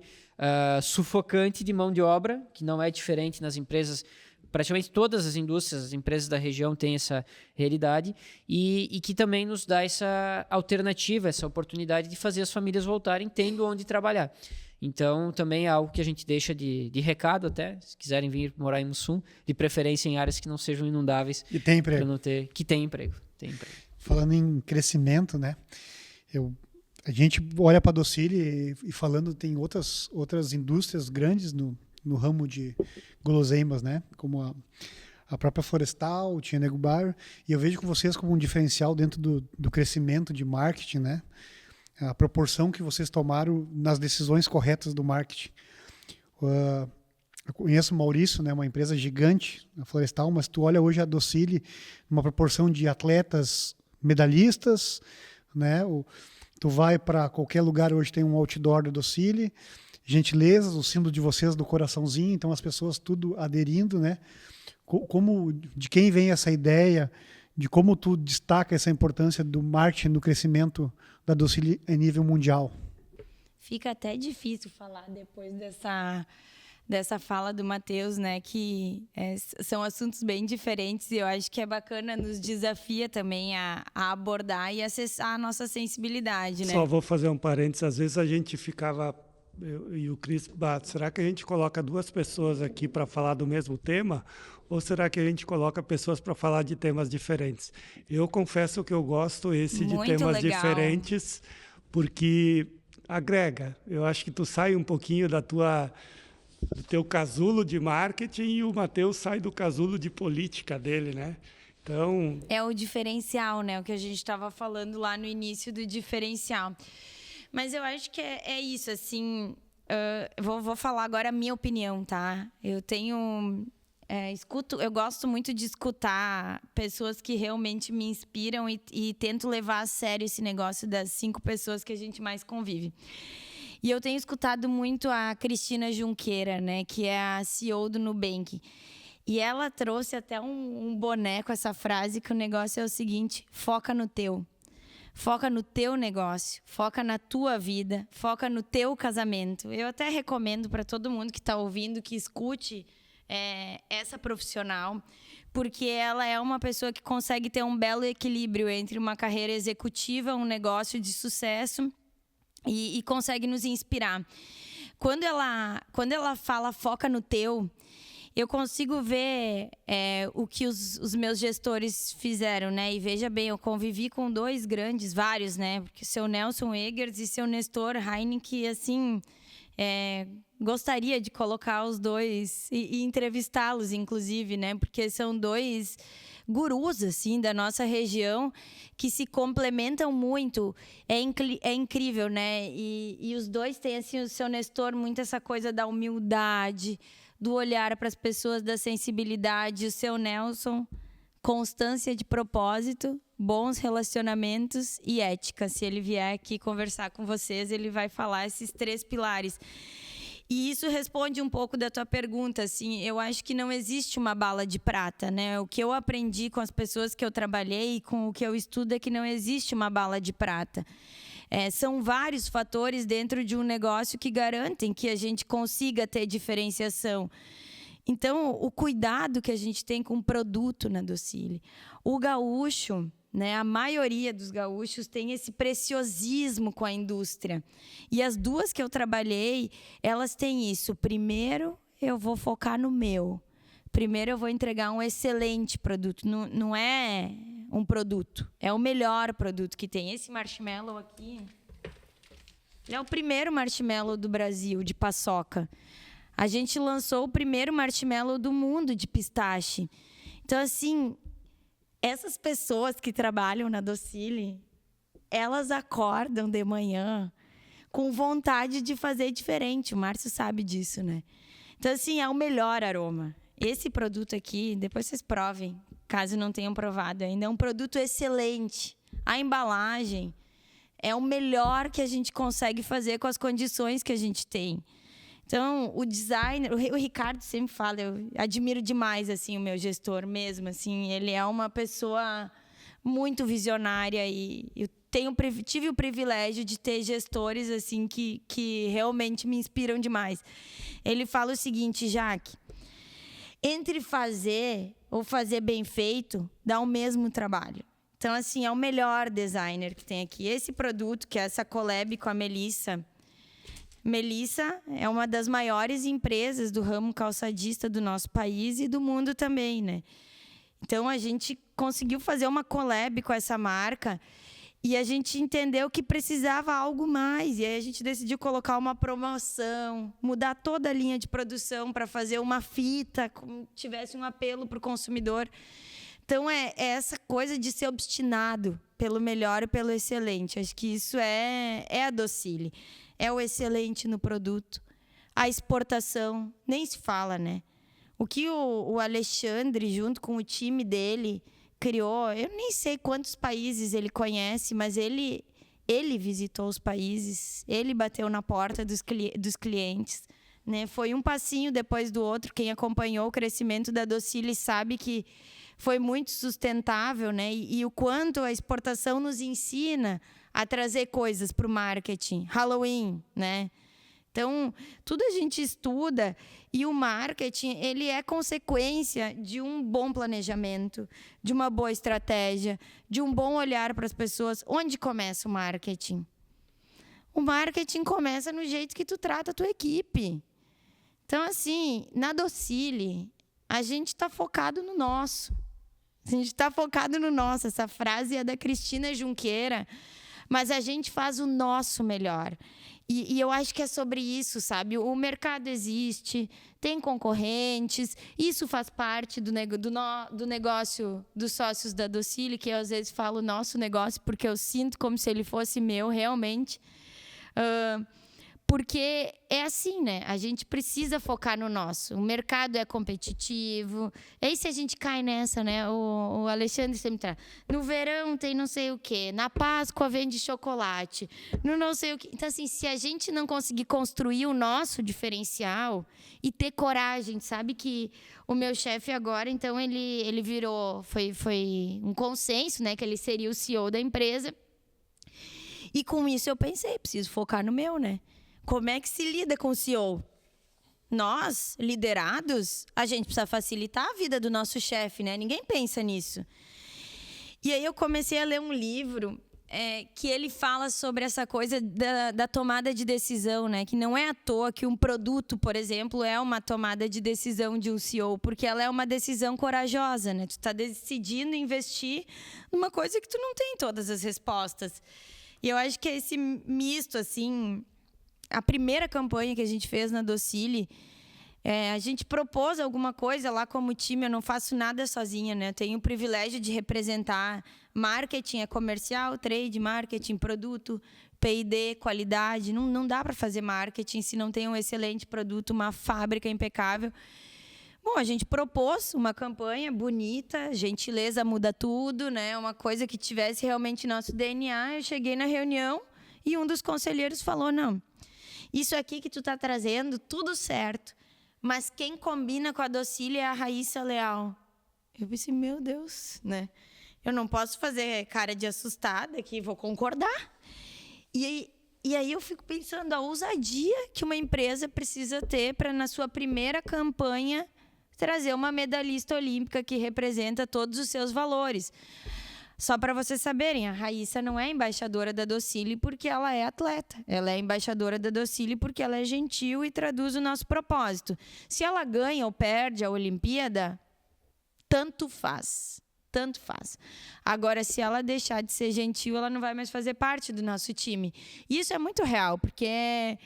sufocante de mão de obra, que não é diferente nas empresas. Praticamente todas as indústrias, as empresas da região têm essa realidade e que também nos dá essa alternativa, essa oportunidade de fazer as famílias voltarem tendo onde trabalhar. Então, também é algo que a gente deixa de recado até, se quiserem vir morar em Mussum, de preferência em áreas que não sejam inundáveis. E tem emprego. Que tem emprego. Falando em crescimento, né? A gente olha para a Docile e falando, tem outras indústrias grandes no ramo de guloseimas, né? Como a própria Florestal, tinha Nego Bar, e eu vejo com vocês como um diferencial dentro do crescimento de marketing, né? A proporção que vocês tomaram nas decisões corretas do marketing. Eu conheço o Maurício, né? Uma empresa gigante, a Florestal, mas tu olha hoje a Docile, uma proporção de atletas medalhistas, né? Tu vai para qualquer lugar, hoje tem um outdoor da Docile, gentilezas, o símbolo de vocês do coraçãozinho, então as pessoas tudo aderindo, né? De quem vem essa ideia, de como tu destaca essa importância do marketing no crescimento da Docile em nível mundial? Fica até difícil falar depois dessa fala do Matheus, né? Que são assuntos bem diferentes e eu acho que é bacana, nos desafia também a abordar e acessar a nossa sensibilidade, né? Só vou fazer um parênteses, às vezes a gente ficava... Eu e o Cris, será que a gente coloca duas pessoas aqui para falar do mesmo tema? Ou será que a gente coloca pessoas para falar de temas diferentes? Eu confesso que eu gosto de temas diferentes, porque agrega. Eu acho que tu sai um pouquinho do teu casulo de marketing e o Matheus sai do casulo de política dele, né? Então... É o diferencial, né? O que a gente estava falando lá no início do diferencial. Mas eu acho que é isso, assim... vou falar agora a minha opinião, tá? Eu gosto muito de escutar pessoas que realmente me inspiram e tento levar a sério esse negócio das 5 pessoas que a gente mais convive. E eu tenho escutado muito a Cristina Junqueira, né? Que é a CEO do Nubank. E ela trouxe até um boné com essa frase, que o negócio é o seguinte: foca no teu. Foca no teu negócio, foca na tua vida, foca no teu casamento. Eu até recomendo para todo mundo que está ouvindo que escute essa profissional, porque ela é uma pessoa que consegue ter um belo equilíbrio entre uma carreira executiva, um negócio de sucesso e consegue nos inspirar. Quando ela fala foca no teu, eu consigo ver o que os meus gestores fizeram, né? E veja bem, eu convivi com vários, né? Porque seu Nelson Eggers e seu Nestor Heineken, assim, gostaria de colocar os dois e entrevistá-los, inclusive, né? Porque são 2 gurus, assim, da nossa região que se complementam muito. É incrível, né? E os dois têm, assim, o seu Nestor, muito essa coisa da humildade, do olhar para as pessoas, da sensibilidade. O seu Nelson, constância de propósito, bons relacionamentos e ética. Se ele vier aqui conversar com vocês, ele vai falar esses 3 pilares. E isso responde um pouco da tua pergunta, assim, eu acho que não existe uma bala de prata, né? O que eu aprendi com as pessoas que eu trabalhei, com o que eu estudo, é que não existe uma bala de prata. São vários fatores dentro de um negócio que garantem que a gente consiga ter diferenciação. Então, o cuidado que a gente tem com o produto na Docile. O gaúcho, né, a maioria dos gaúchos tem esse preciosismo com a indústria. E as duas que eu trabalhei, elas têm isso. Primeiro, eu vou focar no meu. Primeiro, eu vou entregar um excelente produto. Não é um produto, é o melhor produto que tem. Esse marshmallow aqui, ele é o primeiro marshmallow do Brasil, de paçoca. A gente lançou o primeiro marshmallow do mundo de pistache. Então, assim, essas pessoas que trabalham na Docile, elas acordam de manhã com vontade de fazer diferente. O Márcio sabe disso, né? Então, assim, é o melhor aroma. Esse produto aqui, depois vocês provem, caso não tenham provado ainda, é um produto excelente. A embalagem é o melhor que a gente consegue fazer com as condições que a gente tem. Então, o designer, o Ricardo sempre fala, eu admiro demais assim o meu gestor mesmo, assim, ele é uma pessoa muito visionária e eu tive o privilégio de ter gestores assim que realmente me inspiram demais. Ele fala o seguinte: Jaque, entre fazer ou fazer bem feito, dá o mesmo trabalho. Então, assim, é o melhor designer que tem aqui. Esse produto, que é essa collab com a Melissa. Melissa é uma das maiores empresas do ramo calçadista do nosso país e do mundo também, né? Então, a gente conseguiu fazer uma collab com essa marca e a gente entendeu que precisava algo mais. E aí a gente decidiu colocar uma promoção, mudar toda a linha de produção para fazer uma fita que tivesse um apelo para o consumidor. Então, é essa coisa de ser obstinado pelo melhor e pelo excelente. Acho que isso é a Docile. É o excelente no produto. A exportação, nem se fala, né? O que o Alexandre, junto com o time dele, criou, eu nem sei quantos países ele conhece, mas ele visitou os países, ele bateu na porta dos clientes, né? Foi um passinho depois do outro. Quem acompanhou o crescimento da Docile sabe que foi muito sustentável, né? E o quanto a exportação nos ensina a trazer coisas para o marketing. Halloween, né? Então, tudo a gente estuda e o marketing, ele é consequência de um bom planejamento, de uma boa estratégia, de um bom olhar para as pessoas. Onde começa o marketing? O marketing começa no jeito que tu trata a tua equipe. Então, assim, na Docile, a gente está focado no nosso. A gente está focado no nosso. Essa frase é da Cristina Junqueira, mas a gente faz o nosso melhor. E eu acho que é sobre isso, sabe? O mercado existe, tem concorrentes, isso faz parte do negócio dos sócios da Docile, que eu às vezes falo nosso negócio, porque eu sinto como se ele fosse meu, realmente. Porque é assim, né? A gente precisa focar no nosso. O mercado é competitivo. E aí, se a gente cai nessa, né? O Alexandre sempre traz. No verão tem não sei o quê. Na Páscoa vende chocolate. No não sei o quê. Então, assim, se a gente não conseguir construir o nosso diferencial e ter coragem, sabe que o meu chefe agora, então, ele virou... Foi um consenso, né? Que ele seria o CEO da empresa. E com isso eu pensei, preciso focar no meu, né? Como é que se lida com o CEO? Nós, liderados, a gente precisa facilitar a vida do nosso chefe, né? Ninguém pensa nisso. E aí eu comecei a ler um livro que ele fala sobre essa coisa da tomada de decisão, né? Que não é à toa que um produto, por exemplo, é uma tomada de decisão de um CEO, porque ela é uma decisão corajosa, né? Tu está decidindo investir numa coisa que tu não tem todas as respostas. E eu acho que é esse misto, assim... A primeira campanha que a gente fez na Docile, a gente propôs alguma coisa lá como time. Eu não faço nada sozinha, né? Eu tenho o privilégio de representar marketing, comercial, trade, marketing, produto, P&D, qualidade. Não dá para fazer marketing se não tem um excelente produto, uma fábrica impecável. Bom, a gente propôs uma campanha bonita, gentileza muda tudo, né? Uma coisa que tivesse realmente nosso DNA. Eu cheguei na reunião e um dos conselheiros falou, não... isso aqui que tu tá trazendo, tudo certo. Mas quem combina com a Docile é a Raíssa Leal. Eu pensei, meu Deus, né? Eu não posso fazer cara de assustada aqui, vou concordar. E aí eu fico pensando a ousadia que uma empresa precisa ter para, na sua primeira campanha, trazer uma medalhista olímpica que representa todos os seus valores. Só para vocês saberem, a Raíssa não é embaixadora da Docile porque ela é atleta. Ela é embaixadora da Docile porque ela é gentil e traduz o nosso propósito. Se ela ganha ou perde a Olimpíada, tanto faz. Tanto faz. Agora, se ela deixar de ser gentil, ela não vai mais fazer parte do nosso time. E isso é muito real, porque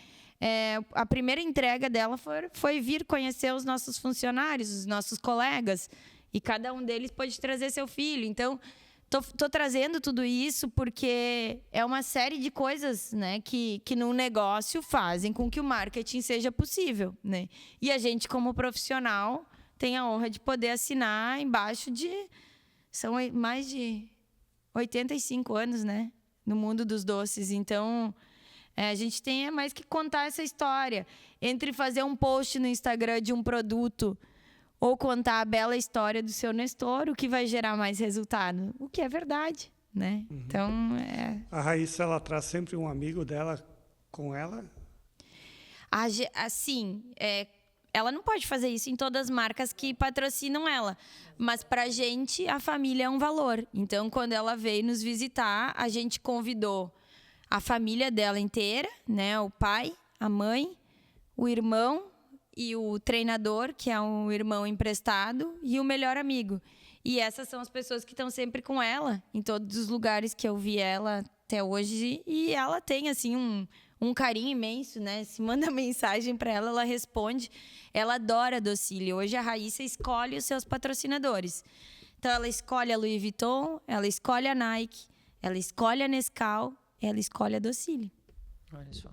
a primeira entrega dela foi vir conhecer os nossos funcionários, os nossos colegas, e cada um deles pode trazer seu filho. Então, tô trazendo tudo isso porque é uma série de coisas, né, que num negócio fazem com que o marketing seja possível, né? E a gente, como profissional, tem a honra de poder assinar embaixo de... São mais de 85 anos, né, no mundo dos doces. Então, a gente tem mais que contar essa história. Entre fazer um post no Instagram de um produto ou contar a bela história do seu Nestor, o que vai gerar mais resultado? O que é verdade, né? Uhum. Então, A Raíssa, ela traz sempre um amigo dela com ela? Assim, ela não pode fazer isso em todas as marcas que patrocinam ela. Mas, pra gente, a família é um valor. Então, quando ela veio nos visitar, a gente convidou a família dela inteira, né? O pai, a mãe, o irmão e o treinador, que é um irmão emprestado, e o melhor amigo. E essas são as pessoas que estão sempre com ela, em todos os lugares que eu vi ela até hoje. E ela tem, assim, um carinho imenso, né? Se manda mensagem para ela, ela responde. Ela adora a Docile. Hoje a Raíssa escolhe os seus patrocinadores. Então, ela escolhe a Louis Vuitton, ela escolhe a Nike, ela escolhe a Nescau, ela escolhe a Docile. Olha só.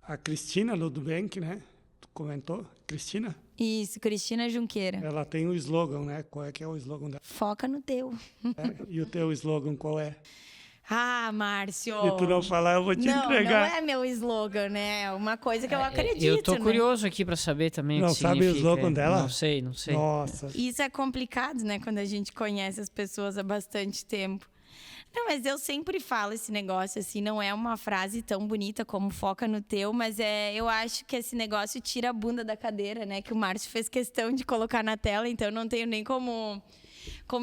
A Cristina Ludbank, né? Tu comentou? Cristina? Isso, Cristina Junqueira. Ela tem um slogan, né? Qual é que é o slogan dela? Foca no teu. E o teu slogan qual é? Ah, Márcio. Se tu não falar, eu vou te entregar. Não é meu slogan, né? É uma coisa que eu acredito. Eu tô curioso aqui para saber também não o que sabe significa. O slogan dela? Não sei. Nossa. Isso é complicado, né? Quando a gente conhece as pessoas há bastante tempo. Não, mas eu sempre falo esse negócio, assim, não é uma frase tão bonita como foca no teu, mas eu acho que esse negócio tira a bunda da cadeira, né? Que o Márcio fez questão de colocar na tela, então não tenho nem como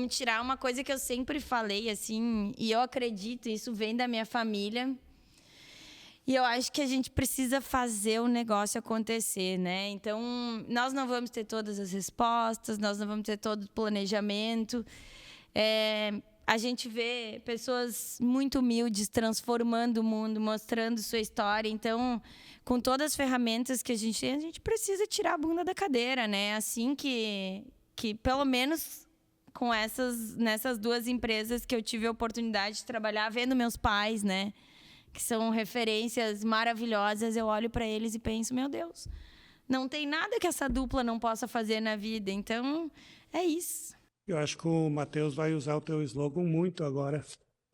tirar uma coisa que eu sempre falei, assim, e eu acredito, isso vem da minha família. E eu acho que a gente precisa fazer o negócio acontecer, né? Então, nós não vamos ter todas as respostas, nós não vamos ter todo o planejamento. A gente vê pessoas muito humildes transformando o mundo, mostrando sua história. Então, com todas as ferramentas que a gente tem, a gente precisa tirar a bunda da cadeira, né? Assim que pelo menos nessas duas empresas que eu tive a oportunidade de trabalhar, vendo meus pais, né? Que são referências maravilhosas, eu olho para eles e penso, meu Deus, não tem nada que essa dupla não possa fazer na vida. Então, é isso. Eu acho que o Matheus vai usar o teu slogan muito agora,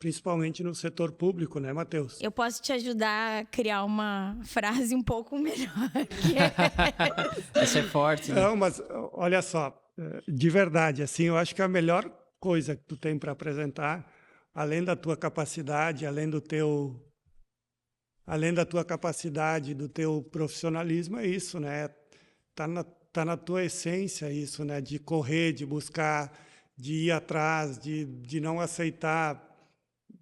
principalmente no setor público, né, Matheus? Eu posso te ajudar a criar uma frase um pouco melhor. Essa é forte, né? Não, mas olha só, de verdade, assim, eu acho que a melhor coisa que tu tem para apresentar, além da tua capacidade, além da tua capacidade, do teu profissionalismo, é isso, né? Tá na tua essência isso, né? De correr, de buscar, de ir atrás, de não aceitar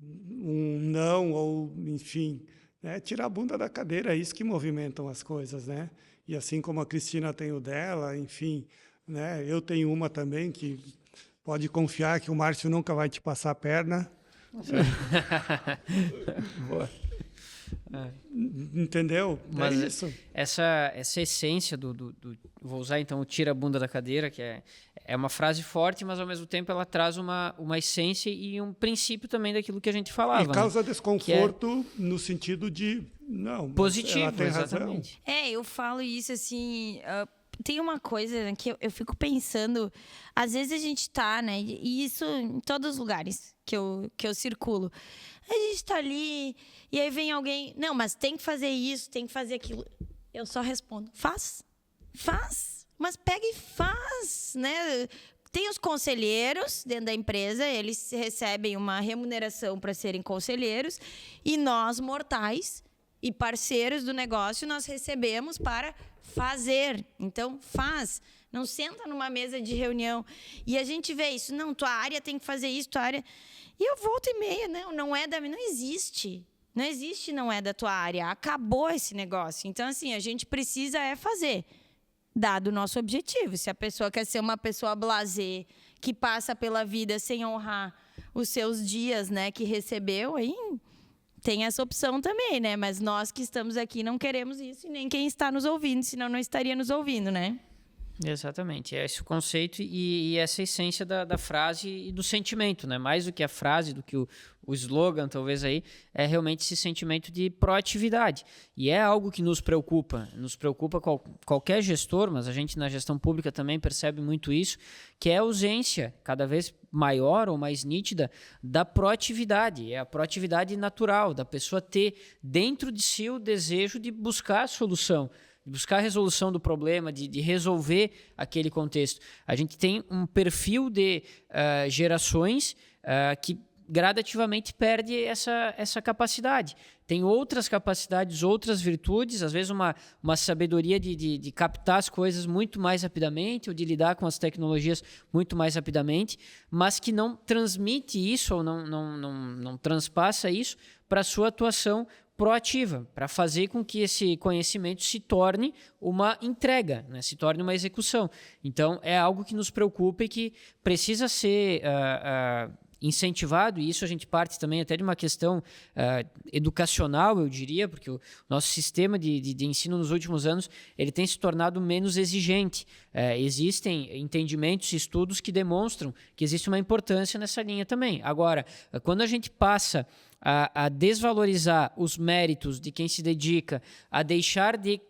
um não, ou, enfim, né? Tirar a bunda da cadeira, é isso que movimentam as coisas, né? E assim como a Cristina tem o dela, enfim, né? Eu tenho uma também que pode confiar que o Márcio nunca vai te passar a perna. Boa. Entendeu? Mas isso. Essa essência vou usar então o tira a bunda da cadeira, que é uma frase forte, mas ao mesmo tempo ela traz uma essência e um princípio também daquilo que a gente falava. E causa desconforto que no sentido de não positivo, ela tem exatamente. razão. Eu falo isso assim, tem uma coisa que eu fico pensando, às vezes a gente tá, né? E isso em todos os lugares que eu circulo. A gente tá ali, e aí vem alguém, não, mas tem que fazer isso, tem que fazer aquilo. Eu só respondo, faz, mas pega e faz, né? Tem os conselheiros dentro da empresa, eles recebem uma remuneração para serem conselheiros, e nós, mortais e parceiros do negócio, nós recebemos para fazer. Então, faz. Não senta numa mesa de reunião e a gente vê isso. Não, tua área tem que fazer isso, tua área... E eu volto e meia, não é da... Não existe. Não existe, não é da tua área. Acabou esse negócio. Então, assim, a gente precisa fazer, dado o nosso objetivo. Se a pessoa quer ser uma pessoa blasé, que passa pela vida sem honrar os seus dias, né, que recebeu, aí tem essa opção também, né? Mas nós que estamos aqui não queremos isso, e nem quem está nos ouvindo, senão não estaria nos ouvindo, né? Exatamente, é esse o conceito e essa essência da frase e do sentimento, né? Mais do que a frase, do que o slogan, talvez aí, é realmente esse sentimento de proatividade. E é algo que nos preocupa qualquer gestor, mas a gente na gestão pública também percebe muito isso, que é a ausência cada vez maior ou mais nítida da proatividade. É a proatividade natural, da pessoa ter dentro de si o desejo de buscar a solução, buscar a resolução do problema, de resolver aquele contexto. A gente tem um perfil de gerações que gradativamente perde essa capacidade. Tem outras capacidades, outras virtudes, às vezes uma sabedoria de captar as coisas muito mais rapidamente ou de lidar com as tecnologias muito mais rapidamente, mas que não transmite isso ou não transpassa isso para a sua atuação proativa, para fazer com que esse conhecimento se torne uma entrega, né? Se torne uma execução. Então, é algo que nos preocupa e que precisa ser incentivado, e isso a gente parte também até de uma questão educacional, eu diria, porque o nosso sistema de ensino nos últimos anos ele tem se tornado menos exigente. Existem entendimentos e estudos que demonstram que existe uma importância nessa linha também. Agora, quando a gente passa a desvalorizar os méritos de quem se dedica, a deixar de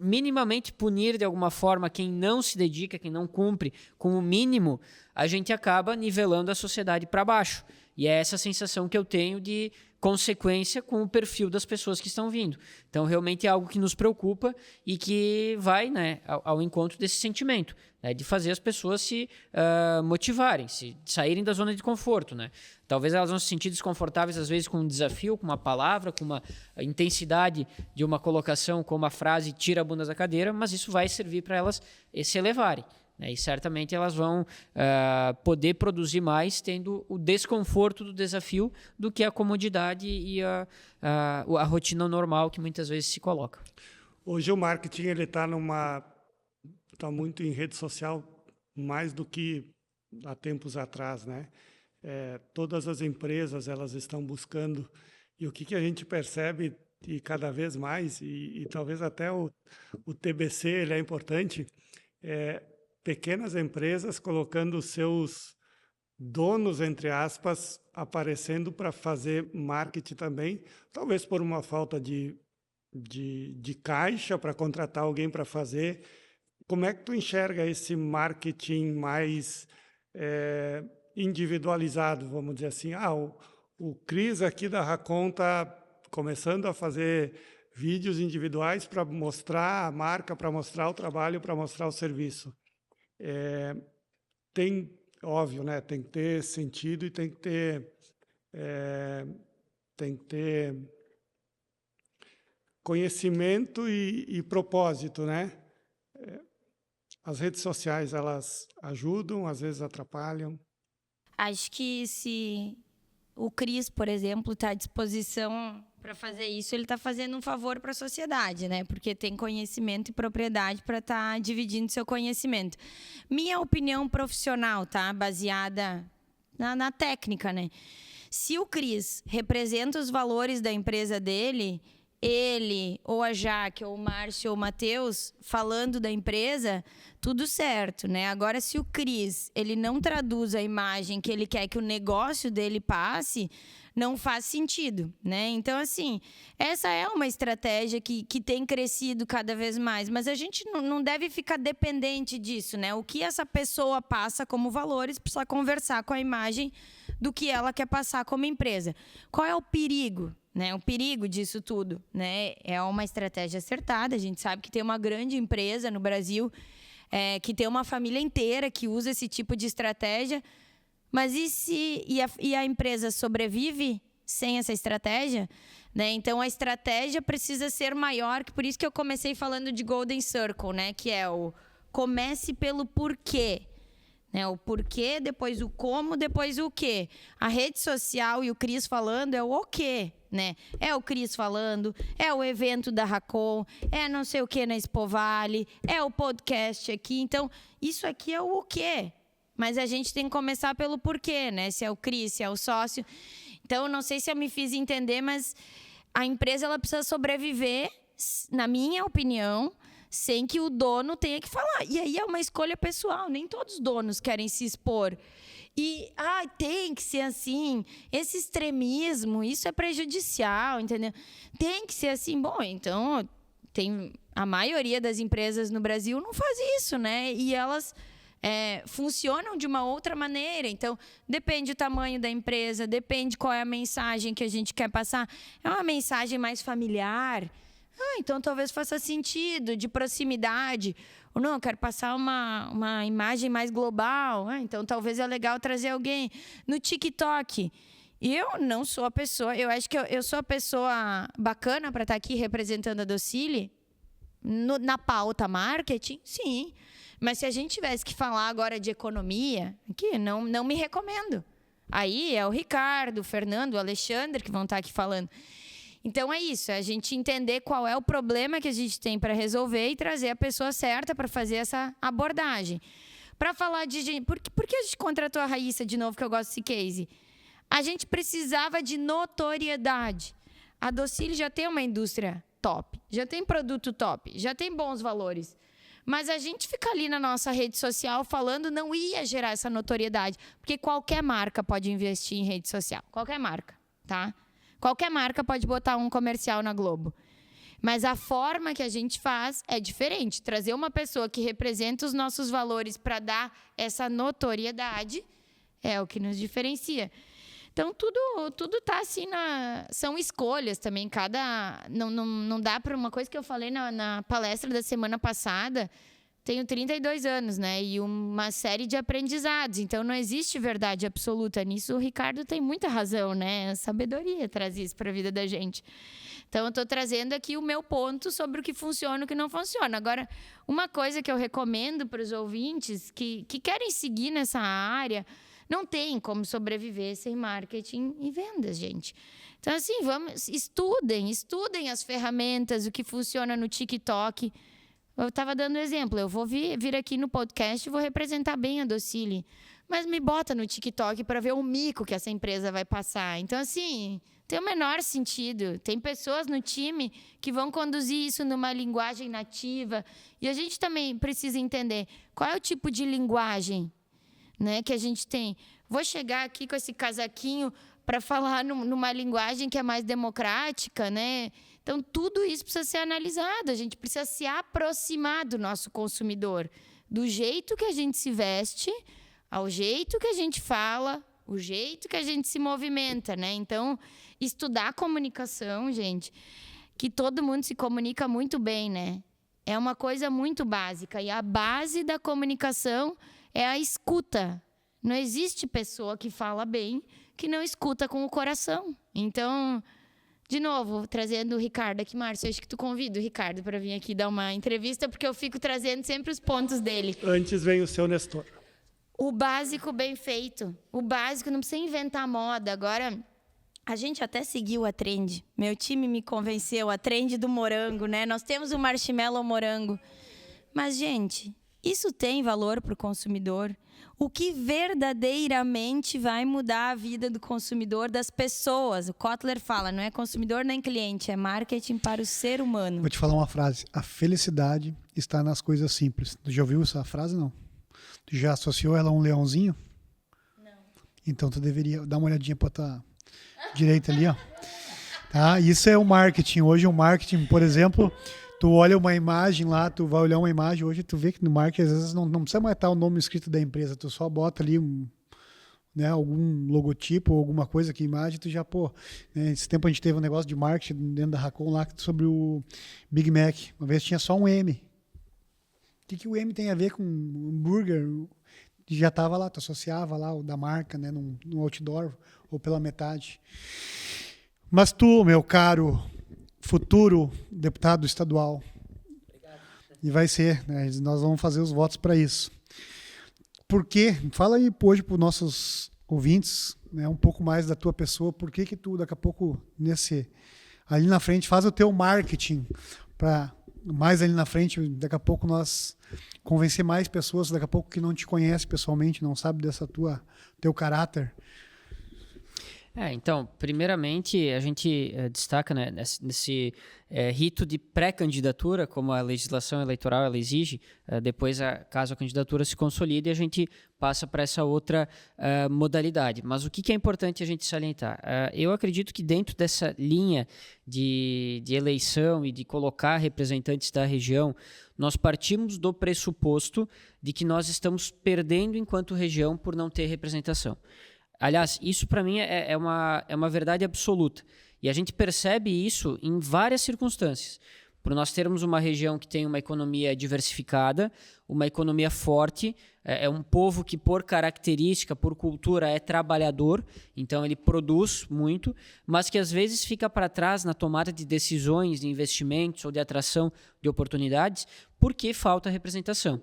minimamente punir de alguma forma quem não se dedica, quem não cumpre com o mínimo, a gente acaba nivelando a sociedade para baixo. E é essa sensação que eu tenho de consequência com o perfil das pessoas que estão vindo. Então, realmente é algo que nos preocupa e que vai, né, ao encontro desse sentimento, né, de fazer as pessoas se motivarem, se saírem da zona de conforto, né? Talvez elas vão se sentir desconfortáveis, às vezes, com um desafio, com uma palavra, com uma intensidade de uma colocação, como a frase tira a bunda da cadeira, mas isso vai servir para elas se elevarem. E certamente elas vão poder produzir mais tendo o desconforto do desafio do que a comodidade e a rotina normal que muitas vezes se coloca. Hoje o marketing está muito em rede social, mais do que há tempos atrás, né? Todas as empresas elas estão buscando, e o que a gente percebe e cada vez mais, e talvez até o TBC ele é importante, pequenas empresas colocando os seus donos, entre aspas, aparecendo para fazer marketing também, talvez por uma falta de caixa para contratar alguém para fazer. Como é que tu enxerga esse marketing mais individualizado, vamos dizer assim? O Cris aqui da Racon está começando a fazer vídeos individuais para mostrar a marca, para mostrar o trabalho, para mostrar o serviço. Tem, óbvio, né? Tem que ter sentido e tem que ter conhecimento e propósito, né? As redes sociais, elas ajudam, às vezes atrapalham. Acho que se o Cris, por exemplo, está à disposição para fazer isso, ele está fazendo um favor para a sociedade, né? Porque tem conhecimento e propriedade para estar dividindo seu conhecimento. Minha opinião profissional, tá? Baseada na técnica, né? Se o Cris representa os valores da empresa dele, ele, ou a Jaque, ou o Márcio, ou o Matheus, falando da empresa, tudo certo, né? Agora, se o Cris, ele não traduz a imagem que ele quer que o negócio dele passe, não faz sentido, né? Então, assim, essa é uma estratégia que tem crescido cada vez mais, mas a gente não deve ficar dependente disso, né? O que essa pessoa passa como valores precisa conversar com a imagem do que ela quer passar como empresa. Qual é o perigo? Né, o perigo disso tudo, né, é uma estratégia acertada. A gente sabe que tem uma grande empresa no Brasil que tem uma família inteira que usa esse tipo de estratégia, mas e a empresa sobrevive sem essa estratégia? Né? Então, a estratégia precisa ser maior, por isso que eu comecei falando de Golden Circle, né, que é o comece pelo porquê. Né, o porquê, depois o como, depois o quê. A rede social e o Cris falando é o quê, né? É o Cris falando, é o evento da Racon, é não sei o que na Expo Vale, é o podcast aqui. Então, isso aqui é o quê. Mas a gente tem que começar pelo porquê, né? Se é o Cris, se é o sócio. Então, não sei se eu me fiz entender, mas a empresa ela precisa sobreviver, na minha opinião, sem que o dono tenha que falar. E aí é uma escolha pessoal, nem todos os donos querem se expor. E, tem que ser assim, esse extremismo, isso é prejudicial, entendeu? Tem que ser assim. Bom, então, a maioria das empresas no Brasil não faz isso, né? E elas funcionam de uma outra maneira. Então, depende do tamanho da empresa, depende qual é a mensagem que a gente quer passar. É uma mensagem mais familiar, então talvez faça sentido, de proximidade. Ou não, eu quero passar uma imagem mais global. Então talvez é legal trazer alguém. No TikTok, eu não sou a pessoa, eu acho que eu sou a pessoa bacana para estar aqui representando a Docile. Na pauta marketing, sim. Mas se a gente tivesse que falar agora de economia, aqui, não me recomendo. Aí é o Ricardo, o Fernando, o Alexandre que vão estar aqui falando. Então, é isso, é a gente entender qual é o problema que a gente tem para resolver e trazer a pessoa certa para fazer essa abordagem. Para falar de gente... Por que a gente contratou a Raíssa de novo, que eu gosto desse case? A gente precisava de notoriedade. A Docile já tem uma indústria top, já tem produto top, já tem bons valores. Mas a gente ficar ali na nossa rede social falando não ia gerar essa notoriedade. Porque qualquer marca pode investir em rede social. Qualquer marca, tá? Qualquer marca pode botar um comercial na Globo. Mas a forma que a gente faz é diferente. Trazer uma pessoa que representa os nossos valores para dar essa notoriedade é o que nos diferencia. Então, tudo tá assim, são escolhas também. Não dá para uma coisa que eu falei na palestra da semana passada. Tenho 32 anos, né? E uma série de aprendizados. Então, não existe verdade absoluta. Nisso, o Ricardo tem muita razão, né? A sabedoria traz isso para a vida da gente. Então, eu estou trazendo aqui o meu ponto sobre o que funciona e o que não funciona. Agora, uma coisa que eu recomendo para os ouvintes que querem seguir nessa área, não tem como sobreviver sem marketing e vendas, gente. Então, assim, estudem as ferramentas, o que funciona no TikTok. Eu estava dando exemplo, eu vou vir aqui no podcast e vou representar bem a Docile, mas me bota no TikTok para ver o mico que essa empresa vai passar. Então, assim, tem o menor sentido. Tem pessoas no time que vão conduzir isso numa linguagem nativa. E a gente também precisa entender qual é o tipo de linguagem, né, que a gente tem. Vou chegar aqui com esse casaquinho para falar numa linguagem que é mais democrática, né? Então, tudo isso precisa ser analisado. A gente precisa se aproximar do nosso consumidor. Do jeito que a gente se veste, ao jeito que a gente fala, o jeito que a gente se movimenta, né? Então, estudar a comunicação, gente, que todo mundo se comunica muito bem, né? É uma coisa muito básica. E a base da comunicação é a escuta. Não existe pessoa que fala bem que não escuta com o coração. Então... De novo, trazendo o Ricardo aqui, Márcio, acho que tu convida o Ricardo para vir aqui dar uma entrevista, porque eu fico trazendo sempre os pontos dele. Antes vem o seu Nestor. O básico bem feito. O básico, não precisa inventar moda. Agora, a gente até seguiu a trend. Meu time me convenceu, a trend do morango, né? Nós temos o marshmallow morango. Mas, gente, Isso tem valor para o consumidor? O que verdadeiramente vai mudar a vida do consumidor, das pessoas? O Kotler fala, não é consumidor nem cliente, é marketing para o ser humano. Vou te falar uma frase. A felicidade está nas coisas simples. Tu já ouviu essa frase? Não. Tu já associou ela a um leãozinho? Não. Então tu deveria dar uma olhadinha para tua direita ali, ó. Tá? Isso é o marketing. Hoje o marketing, por exemplo, tu olha uma imagem lá, tu vai olhar uma imagem hoje, tu vê que no marketing às vezes não precisa mais estar o nome escrito da empresa, tu só bota ali algum logotipo ou alguma coisa que imagem, tu já, né, esse tempo a gente teve um negócio de marketing dentro da Racon lá sobre o Big Mac. Uma vez tinha só um M. O que o M tem a ver com hambúrguer? Já estava lá, tu associava lá o da marca, né, no outdoor ou pela metade. Mas tu, meu caro futuro deputado estadual, obrigado. E vai ser, né, nós vamos fazer os votos para isso. Por quê? Fala aí hoje para os nossos ouvintes, né, um pouco mais da tua pessoa, por que tu daqui a pouco, ali na frente, faz o teu marketing para mais ali na frente, daqui a pouco nós convencer mais pessoas, daqui a pouco que não te conhece pessoalmente, não sabe dessa teu caráter. Então, primeiramente, a gente destaca, né, nesse rito de pré-candidatura, como a legislação eleitoral ela exige, depois, caso a candidatura se consolide, a gente passa para essa outra modalidade. Mas o que é importante a gente salientar? Eu acredito que dentro dessa linha de eleição e de colocar representantes da região, nós partimos do pressuposto de que nós estamos perdendo enquanto região por não ter representação. Aliás, isso para mim é uma verdade absoluta. E a gente percebe isso em várias circunstâncias. Por nós termos uma região que tem uma economia diversificada, uma economia forte, é um povo que, por característica, por cultura, é trabalhador, então ele produz muito, mas que às vezes fica para trás na tomada de decisões, de investimentos ou de atração de oportunidades, porque falta representação.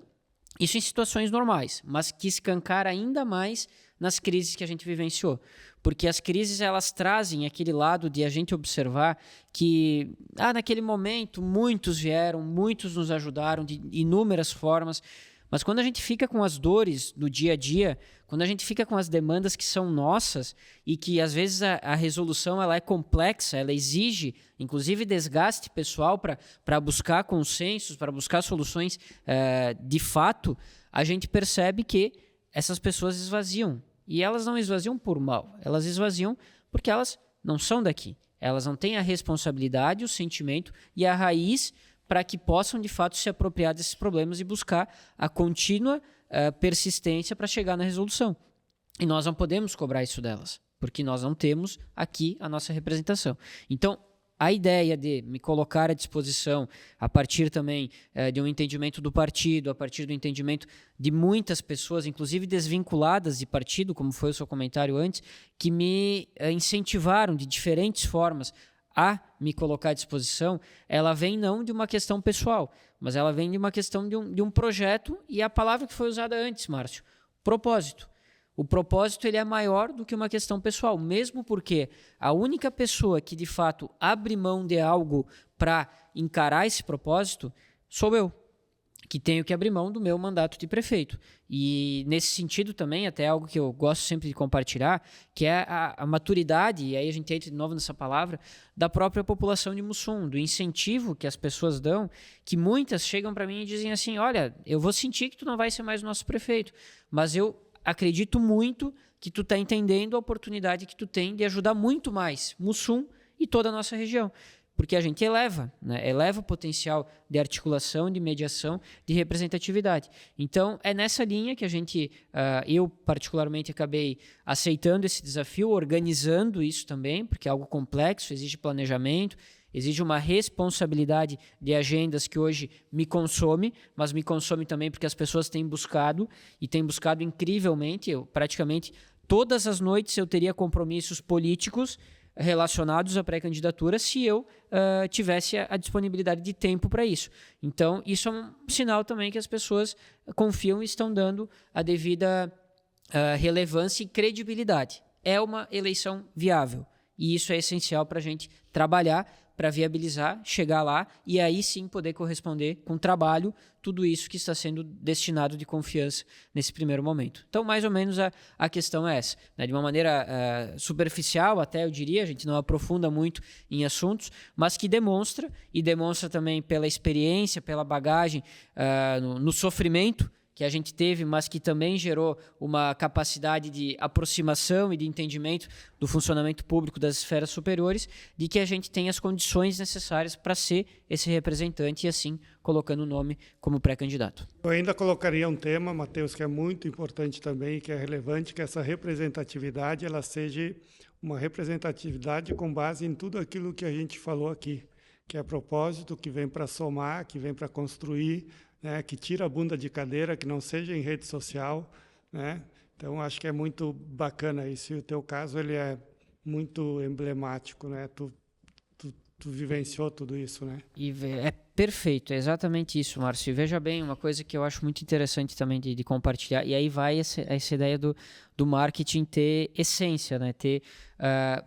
Isso em situações normais, mas que escancara ainda mais nas crises que a gente vivenciou. Porque as crises, elas trazem aquele lado de a gente observar que, naquele momento, muitos vieram, muitos nos ajudaram de inúmeras formas, mas quando a gente fica com as dores do dia a dia, quando a gente fica com as demandas que são nossas e que, às vezes, a resolução ela é complexa, ela exige, inclusive, desgaste pessoal para buscar consensos, para buscar soluções de fato, a gente percebe que essas pessoas esvaziam. E elas não esvaziam por mal, elas esvaziam porque elas não são daqui. Elas não têm a responsabilidade, o sentimento e a raiz para que possam, de fato, se apropriar desses problemas e buscar a contínua persistência para chegar na resolução. E nós não podemos cobrar isso delas, porque nós não temos aqui a nossa representação. Então, a ideia de me colocar à disposição, a partir também de um entendimento do partido, a partir do entendimento de muitas pessoas, inclusive desvinculadas de partido, como foi o seu comentário antes, que me incentivaram de diferentes formas a me colocar à disposição, ela vem não de uma questão pessoal, mas ela vem de uma questão de um projeto, e a palavra que foi usada antes, Márcio, propósito. O propósito ele é maior do que uma questão pessoal, mesmo porque a única pessoa que, de fato, abre mão de algo para encarar esse propósito sou eu, que tenho que abrir mão do meu mandato de prefeito. E, nesse sentido também, até algo que eu gosto sempre de compartilhar, que é a maturidade, e aí a gente entra de novo nessa palavra, da própria população de Mussum, do incentivo que as pessoas dão, que muitas chegam para mim e dizem assim, olha, eu vou sentir que tu não vai ser mais o nosso prefeito, mas eu acredito muito que tu está entendendo a oportunidade que tu tem de ajudar muito mais Mussum e toda a nossa região. Porque a gente eleva o potencial de articulação, de mediação, de representatividade. Então, é nessa linha que eu particularmente acabei aceitando esse desafio, organizando isso também, porque é algo complexo, exige planejamento, exige uma responsabilidade de agendas que hoje me consome, mas me consome também porque as pessoas têm buscado, e têm buscado incrivelmente. Eu, praticamente, todas as noites eu teria compromissos políticos relacionados à pré-candidatura se eu tivesse a disponibilidade de tempo para isso. Então, isso é um sinal também que as pessoas confiam e estão dando a devida relevância e credibilidade. É uma eleição viável. e isso é essencial para a gente trabalhar, para viabilizar, chegar lá e aí sim poder corresponder com trabalho tudo isso que está sendo destinado de confiança nesse primeiro momento. Então, mais ou menos a questão é essa. Né? De uma maneira superficial, até eu diria, a gente não aprofunda muito em assuntos, mas que demonstra, e demonstra também pela experiência, pela bagagem, no sofrimento que a gente teve, mas que também gerou uma capacidade de aproximação e de entendimento do funcionamento público das esferas superiores, de que a gente tem as condições necessárias para ser esse representante e assim colocando o nome como pré-candidato. Eu ainda colocaria um tema, Matheus, que é muito importante também, que é relevante, que essa representatividade ela seja uma representatividade com base em tudo aquilo que a gente falou aqui, que é propósito, que vem para somar, que vem para construir, né, que tira a bunda de cadeira, que não seja em rede social, né? Então acho que é muito bacana isso. E o teu caso ele é muito emblemático, né? Tu vivenciou tudo isso, né? E é perfeito, é exatamente isso, Márcio. E veja bem, uma coisa que eu acho muito interessante também de compartilhar, e aí vai essa ideia do marketing ter essência, né?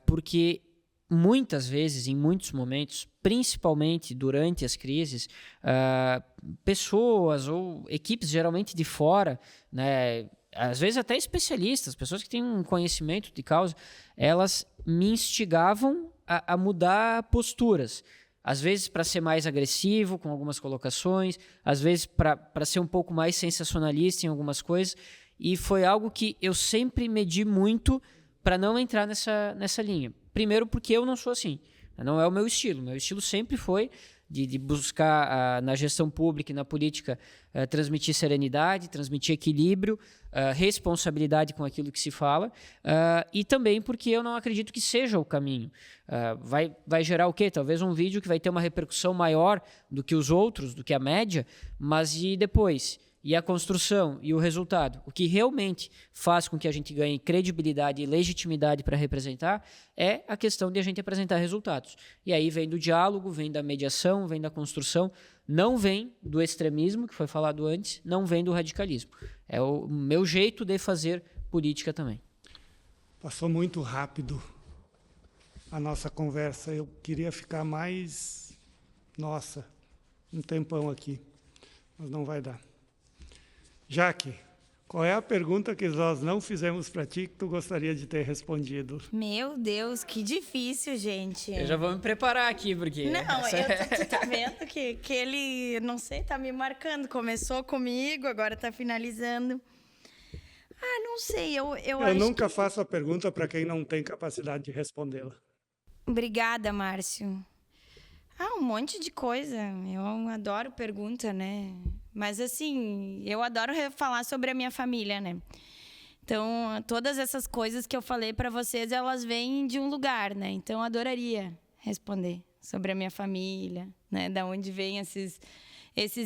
Porque muitas vezes, em muitos momentos, principalmente durante as crises, pessoas ou equipes geralmente de fora, né, às vezes até especialistas, pessoas que têm um conhecimento de causa, elas me instigavam a mudar posturas. Às vezes para ser mais agressivo com algumas colocações, às vezes para ser um pouco mais sensacionalista em algumas coisas, e foi algo que eu sempre medi muito para não entrar nessa linha. Primeiro porque eu não sou assim, não é o meu estilo. Meu estilo sempre foi de buscar na gestão pública e na política transmitir serenidade, transmitir equilíbrio, responsabilidade com aquilo que se fala, e também porque eu não acredito que seja o caminho. Vai gerar o quê? Talvez um vídeo que vai ter uma repercussão maior do que os outros, do que a média, mas e depois? E a construção e o resultado, o que realmente faz com que a gente ganhe credibilidade e legitimidade para representar é a questão de a gente apresentar resultados. E aí vem do diálogo, vem da mediação, vem da construção, não vem do extremismo, que foi falado antes, não vem do radicalismo. É o meu jeito de fazer política também. Passou muito rápido a nossa conversa. Eu queria ficar mais, um tempão aqui, mas não vai dar. Jaque, qual é a pergunta que nós não fizemos para ti que tu gostaria de ter respondido? Meu Deus, que difícil, gente. Eu já vou me preparar aqui, porque... Não, tu tá vendo que ele, não sei, tá me marcando. Começou comigo, agora tá finalizando. Não sei, eu acho nunca faço a pergunta para quem não tem capacidade de respondê-la. Obrigada, Márcio. Um monte de coisa. Eu adoro pergunta, né? Mas, assim, eu adoro falar sobre a minha família, né? Então, todas essas coisas que eu falei para vocês, elas vêm de um lugar, né? Então, eu adoraria responder sobre a minha família, né? Da onde vêm esses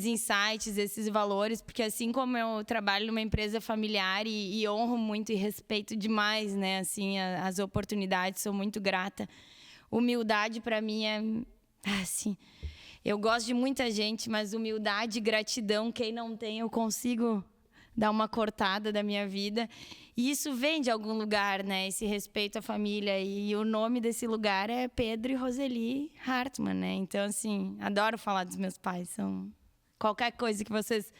insights, esses valores. Porque, assim como eu trabalho numa empresa familiar e honro muito e respeito demais, né? Assim, as oportunidades, sou muito grata. Humildade, para mim, é... assim... Eu gosto de muita gente, mas humildade e gratidão, quem não tem, eu consigo dar uma cortada da minha vida. E isso vem de algum lugar, né? Esse respeito à família. E o nome desse lugar é Pedro e Roseli Hartmann, né? Então, assim, adoro falar dos meus pais. Qualquer coisa que vocês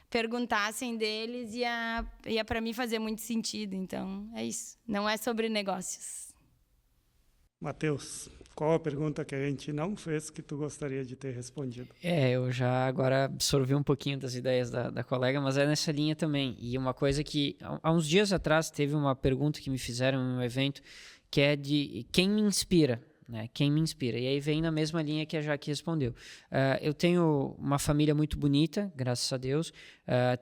perguntassem deles ia para mim fazer muito sentido. Então, é isso. Não é sobre negócios. Matheus, qual a pergunta que a gente não fez que tu gostaria de ter respondido? Eu já agora absorvi um pouquinho das ideias da colega, mas é nessa linha também. E uma coisa que, há uns dias atrás, teve uma pergunta que me fizeram em um evento, que é de quem me inspira, né? Quem me inspira? E aí vem na mesma linha que a Jaque respondeu. Eu tenho uma família muito bonita, graças a Deus.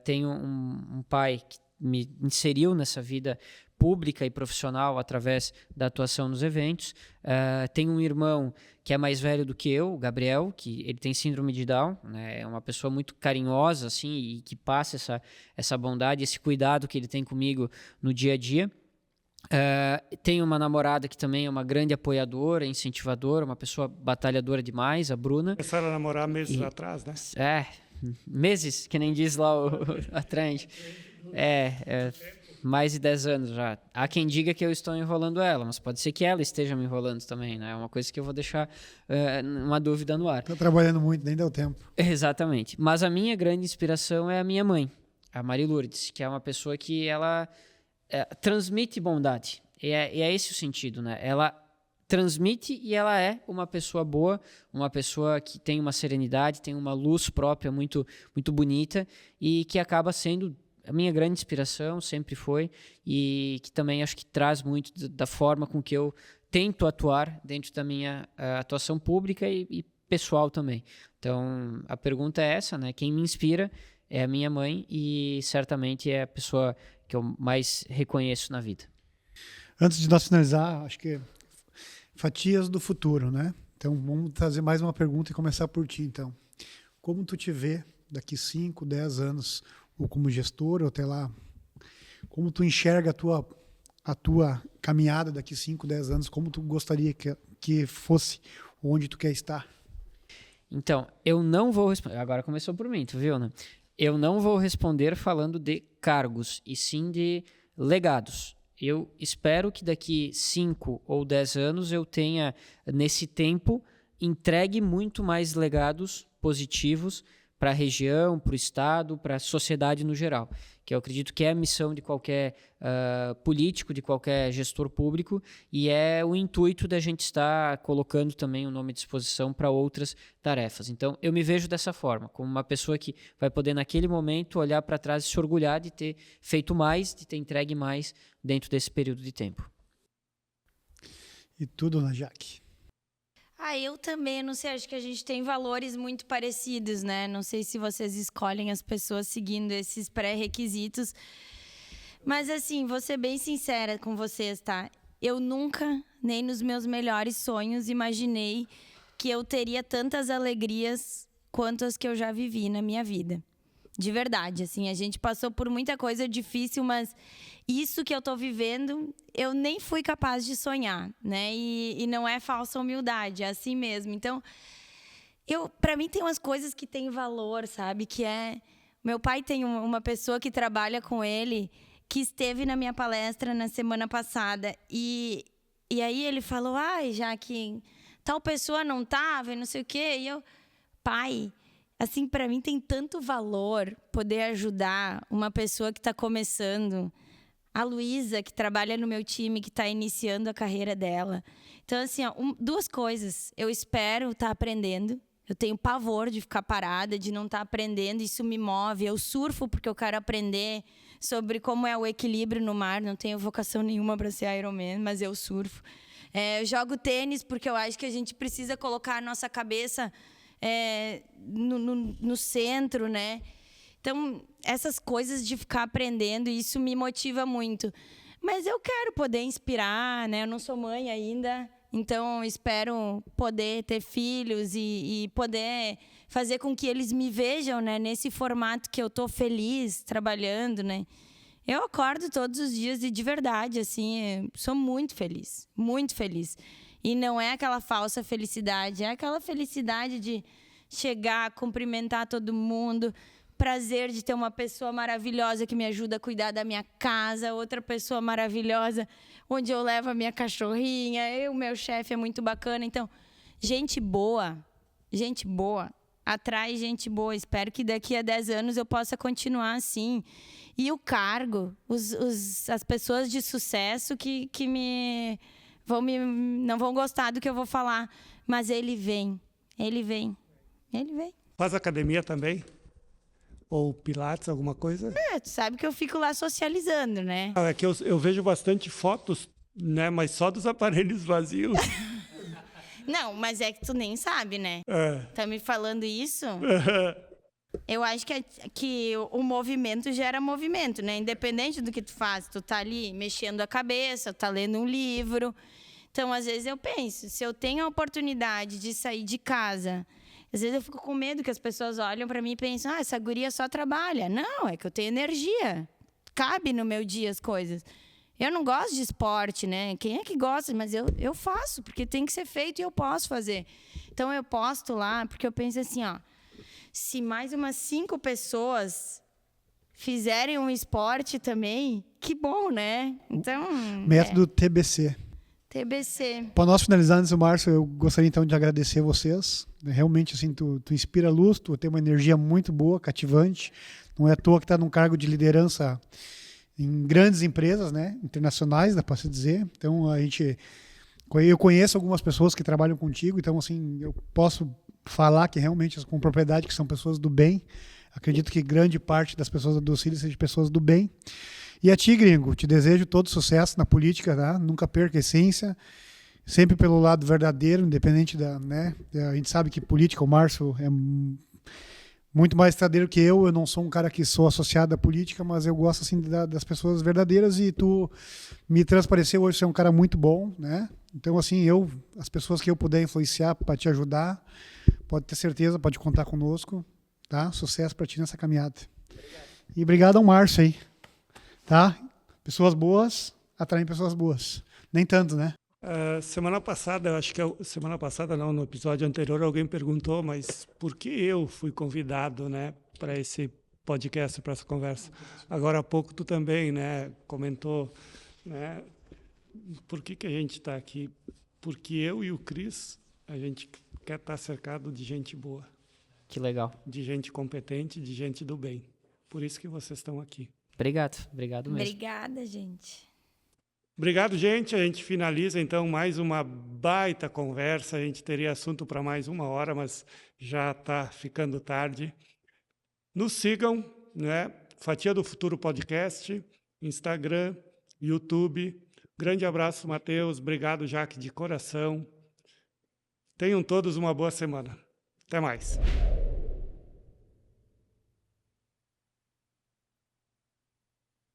Tenho um pai que me inseriu nessa vida pública e profissional através da atuação nos eventos. Tenho um irmão que é mais velho do que eu, o Gabriel, que ele tem síndrome de Down, né? É uma pessoa muito carinhosa assim, e que passa essa bondade, esse cuidado que ele tem comigo no dia a dia. Tenho uma namorada que também é uma grande apoiadora, incentivadora, uma pessoa batalhadora demais, a Bruna. Começaram a namorar meses atrás, né? Meses, que nem diz lá a trend. mais de 10 anos já. Há quem diga que eu estou enrolando ela, mas pode ser que ela esteja me enrolando também, né? É uma coisa que eu vou deixar uma dúvida no ar. Tá trabalhando muito, nem deu tempo. Exatamente. Mas a minha grande inspiração é a minha mãe, a Mari Lourdes, que é uma pessoa que ela transmite bondade. E é esse o sentido, né? Ela transmite e ela é uma pessoa boa, uma pessoa que tem uma serenidade, tem uma luz própria muito, muito bonita e que acaba sendo a minha grande inspiração, sempre foi, e que também acho que traz muito da forma com que eu tento atuar dentro da minha atuação pública e pessoal também. Então, a pergunta é essa, né? Quem me inspira é a minha mãe e certamente é a pessoa que eu mais reconheço na vida. Antes de nós finalizar, acho que fatias do futuro, né? Então, vamos trazer mais uma pergunta e começar por ti, então. Como tu te vê daqui 5, 10 anos, ou como gestor, ou até lá, como tu enxerga a tua caminhada daqui 5, 10 anos, como tu gostaria que fosse, onde tu quer estar? Então, eu não vou responder, agora começou por mim, tu viu, né? Eu não vou responder falando de cargos, e sim de legados. Eu espero que daqui 5 ou 10 anos eu tenha, nesse tempo, entregue muito mais legados positivos para a região, para o Estado, para a sociedade no geral, que eu acredito que é a missão de qualquer político, de qualquer gestor público, e é o intuito da gente estar colocando também o nome à disposição para outras tarefas. Então, eu me vejo dessa forma, como uma pessoa que vai poder, naquele momento, olhar para trás e se orgulhar de ter feito mais, de ter entregue mais dentro desse período de tempo. E tu, dona Jaque? Eu também, não sei, acho que a gente tem valores muito parecidos, né? Não sei se vocês escolhem as pessoas seguindo esses pré-requisitos. Mas, assim, vou ser bem sincera com vocês, tá? Eu nunca, nem nos meus melhores sonhos, imaginei que eu teria tantas alegrias quanto as que eu já vivi na minha vida. De verdade, assim, a gente passou por muita coisa difícil, mas isso que eu tô vivendo, eu nem fui capaz de sonhar, né? E não é falsa humildade, é assim mesmo. Então, para mim tem umas coisas que têm valor, sabe? Que é... Meu pai tem uma pessoa que trabalha com ele, que esteve na minha palestra na semana passada. E aí ele falou, já que tal pessoa não estava e não sei o quê. E eu, pai... Assim, para mim tem tanto valor poder ajudar uma pessoa que está começando. A Luísa, que trabalha no meu time, que está iniciando a carreira dela. Então, assim, duas coisas. Eu espero estar aprendendo. Eu tenho pavor de ficar parada, de não estar aprendendo. Isso me move. Eu surfo porque eu quero aprender sobre como é o equilíbrio no mar. Não tenho vocação nenhuma para ser Ironman, mas eu surfo. Eu jogo tênis porque eu acho que a gente precisa colocar a nossa cabeça... no centro, né? Então, essas coisas de ficar aprendendo, isso me motiva muito. Mas eu quero poder inspirar, né? Eu não sou mãe ainda, então espero poder ter filhos e poder fazer com que eles me vejam, né? Nesse formato que eu tô feliz trabalhando, né? Eu acordo todos os dias e de verdade, assim, sou muito feliz, muito feliz. E não é aquela falsa felicidade, é aquela felicidade de chegar, cumprimentar todo mundo, prazer de ter uma pessoa maravilhosa que me ajuda a cuidar da minha casa, outra pessoa maravilhosa onde eu levo a minha cachorrinha, o meu chefe é muito bacana. Então, gente boa atrai gente boa. Espero que daqui a 10 anos eu possa continuar assim. E o cargo, as pessoas de sucesso que não vão gostar do que eu vou falar, mas ele vem. Faz academia também? Ou pilates, alguma coisa? Tu sabe que eu fico lá socializando, né? É que eu vejo bastante fotos, né? Mas só dos aparelhos vazios. Não, mas é que tu nem sabe, né? Tá me falando isso? Eu acho que o movimento gera movimento, né? Independente do que tu faz, tu tá ali mexendo a cabeça, tá lendo um livro. Então, às vezes eu penso, se eu tenho a oportunidade de sair de casa, às vezes eu fico com medo que as pessoas olham para mim e pensam, essa guria só trabalha. Não, é que eu tenho energia. Cabe no meu dia as coisas. Eu não gosto de esporte, né? Quem é que gosta? Mas eu faço, porque tem que ser feito e eu posso fazer. Então, eu posto lá, porque eu penso assim, se mais umas 5 pessoas fizerem um esporte também, que bom, né? Então, Método TBC. TBC. Para nós finalizar, antes do Márcio, eu gostaria então de agradecer vocês. Realmente, assim, tu inspira luz, tu tem uma energia muito boa, cativante. Não é à toa que está num cargo de liderança em grandes empresas, né, internacionais, dá para se dizer. Então, eu conheço algumas pessoas que trabalham contigo, então, assim, eu posso falar que realmente, com propriedade, que são pessoas do bem. Acredito que grande parte das pessoas da Docile sejam pessoas do bem. E a ti, gringo, te desejo todo sucesso na política, tá? Nunca perca a essência, sempre pelo lado verdadeiro, independente da, né? A gente sabe que política, o Márcio é muito mais estradeiro que eu não sou um cara que sou associado à política, mas eu gosto assim das pessoas verdadeiras e tu me transpareceu hoje ser um cara muito bom, né? Então assim, as pessoas que eu puder influenciar para te ajudar, pode ter certeza, pode contar conosco, tá? Sucesso para ti nessa caminhada. E obrigado ao Márcio aí, tá? Pessoas boas atraem pessoas boas. Nem tanto, né? Semana passada, eu acho que semana passada não, no episódio anterior, alguém perguntou, mas por que eu fui convidado, né, para esse podcast, para essa conversa? Agora há pouco tu também, né, comentou, né, por que a gente está aqui? Porque eu e o Cris, a gente quer estar cercado de gente boa. Que legal. De gente competente, de gente do bem. Por isso que vocês estão aqui. Obrigado mesmo. Obrigada, gente. Obrigado, gente. A gente finaliza, então, mais uma baita conversa. A gente teria assunto para mais 1 hora, mas já está ficando tarde. Nos sigam, né? Fatia do Futuro Podcast, Instagram, YouTube. Grande abraço, Matheus. Obrigado, Jaque, de coração. Tenham todos uma boa semana. Até mais.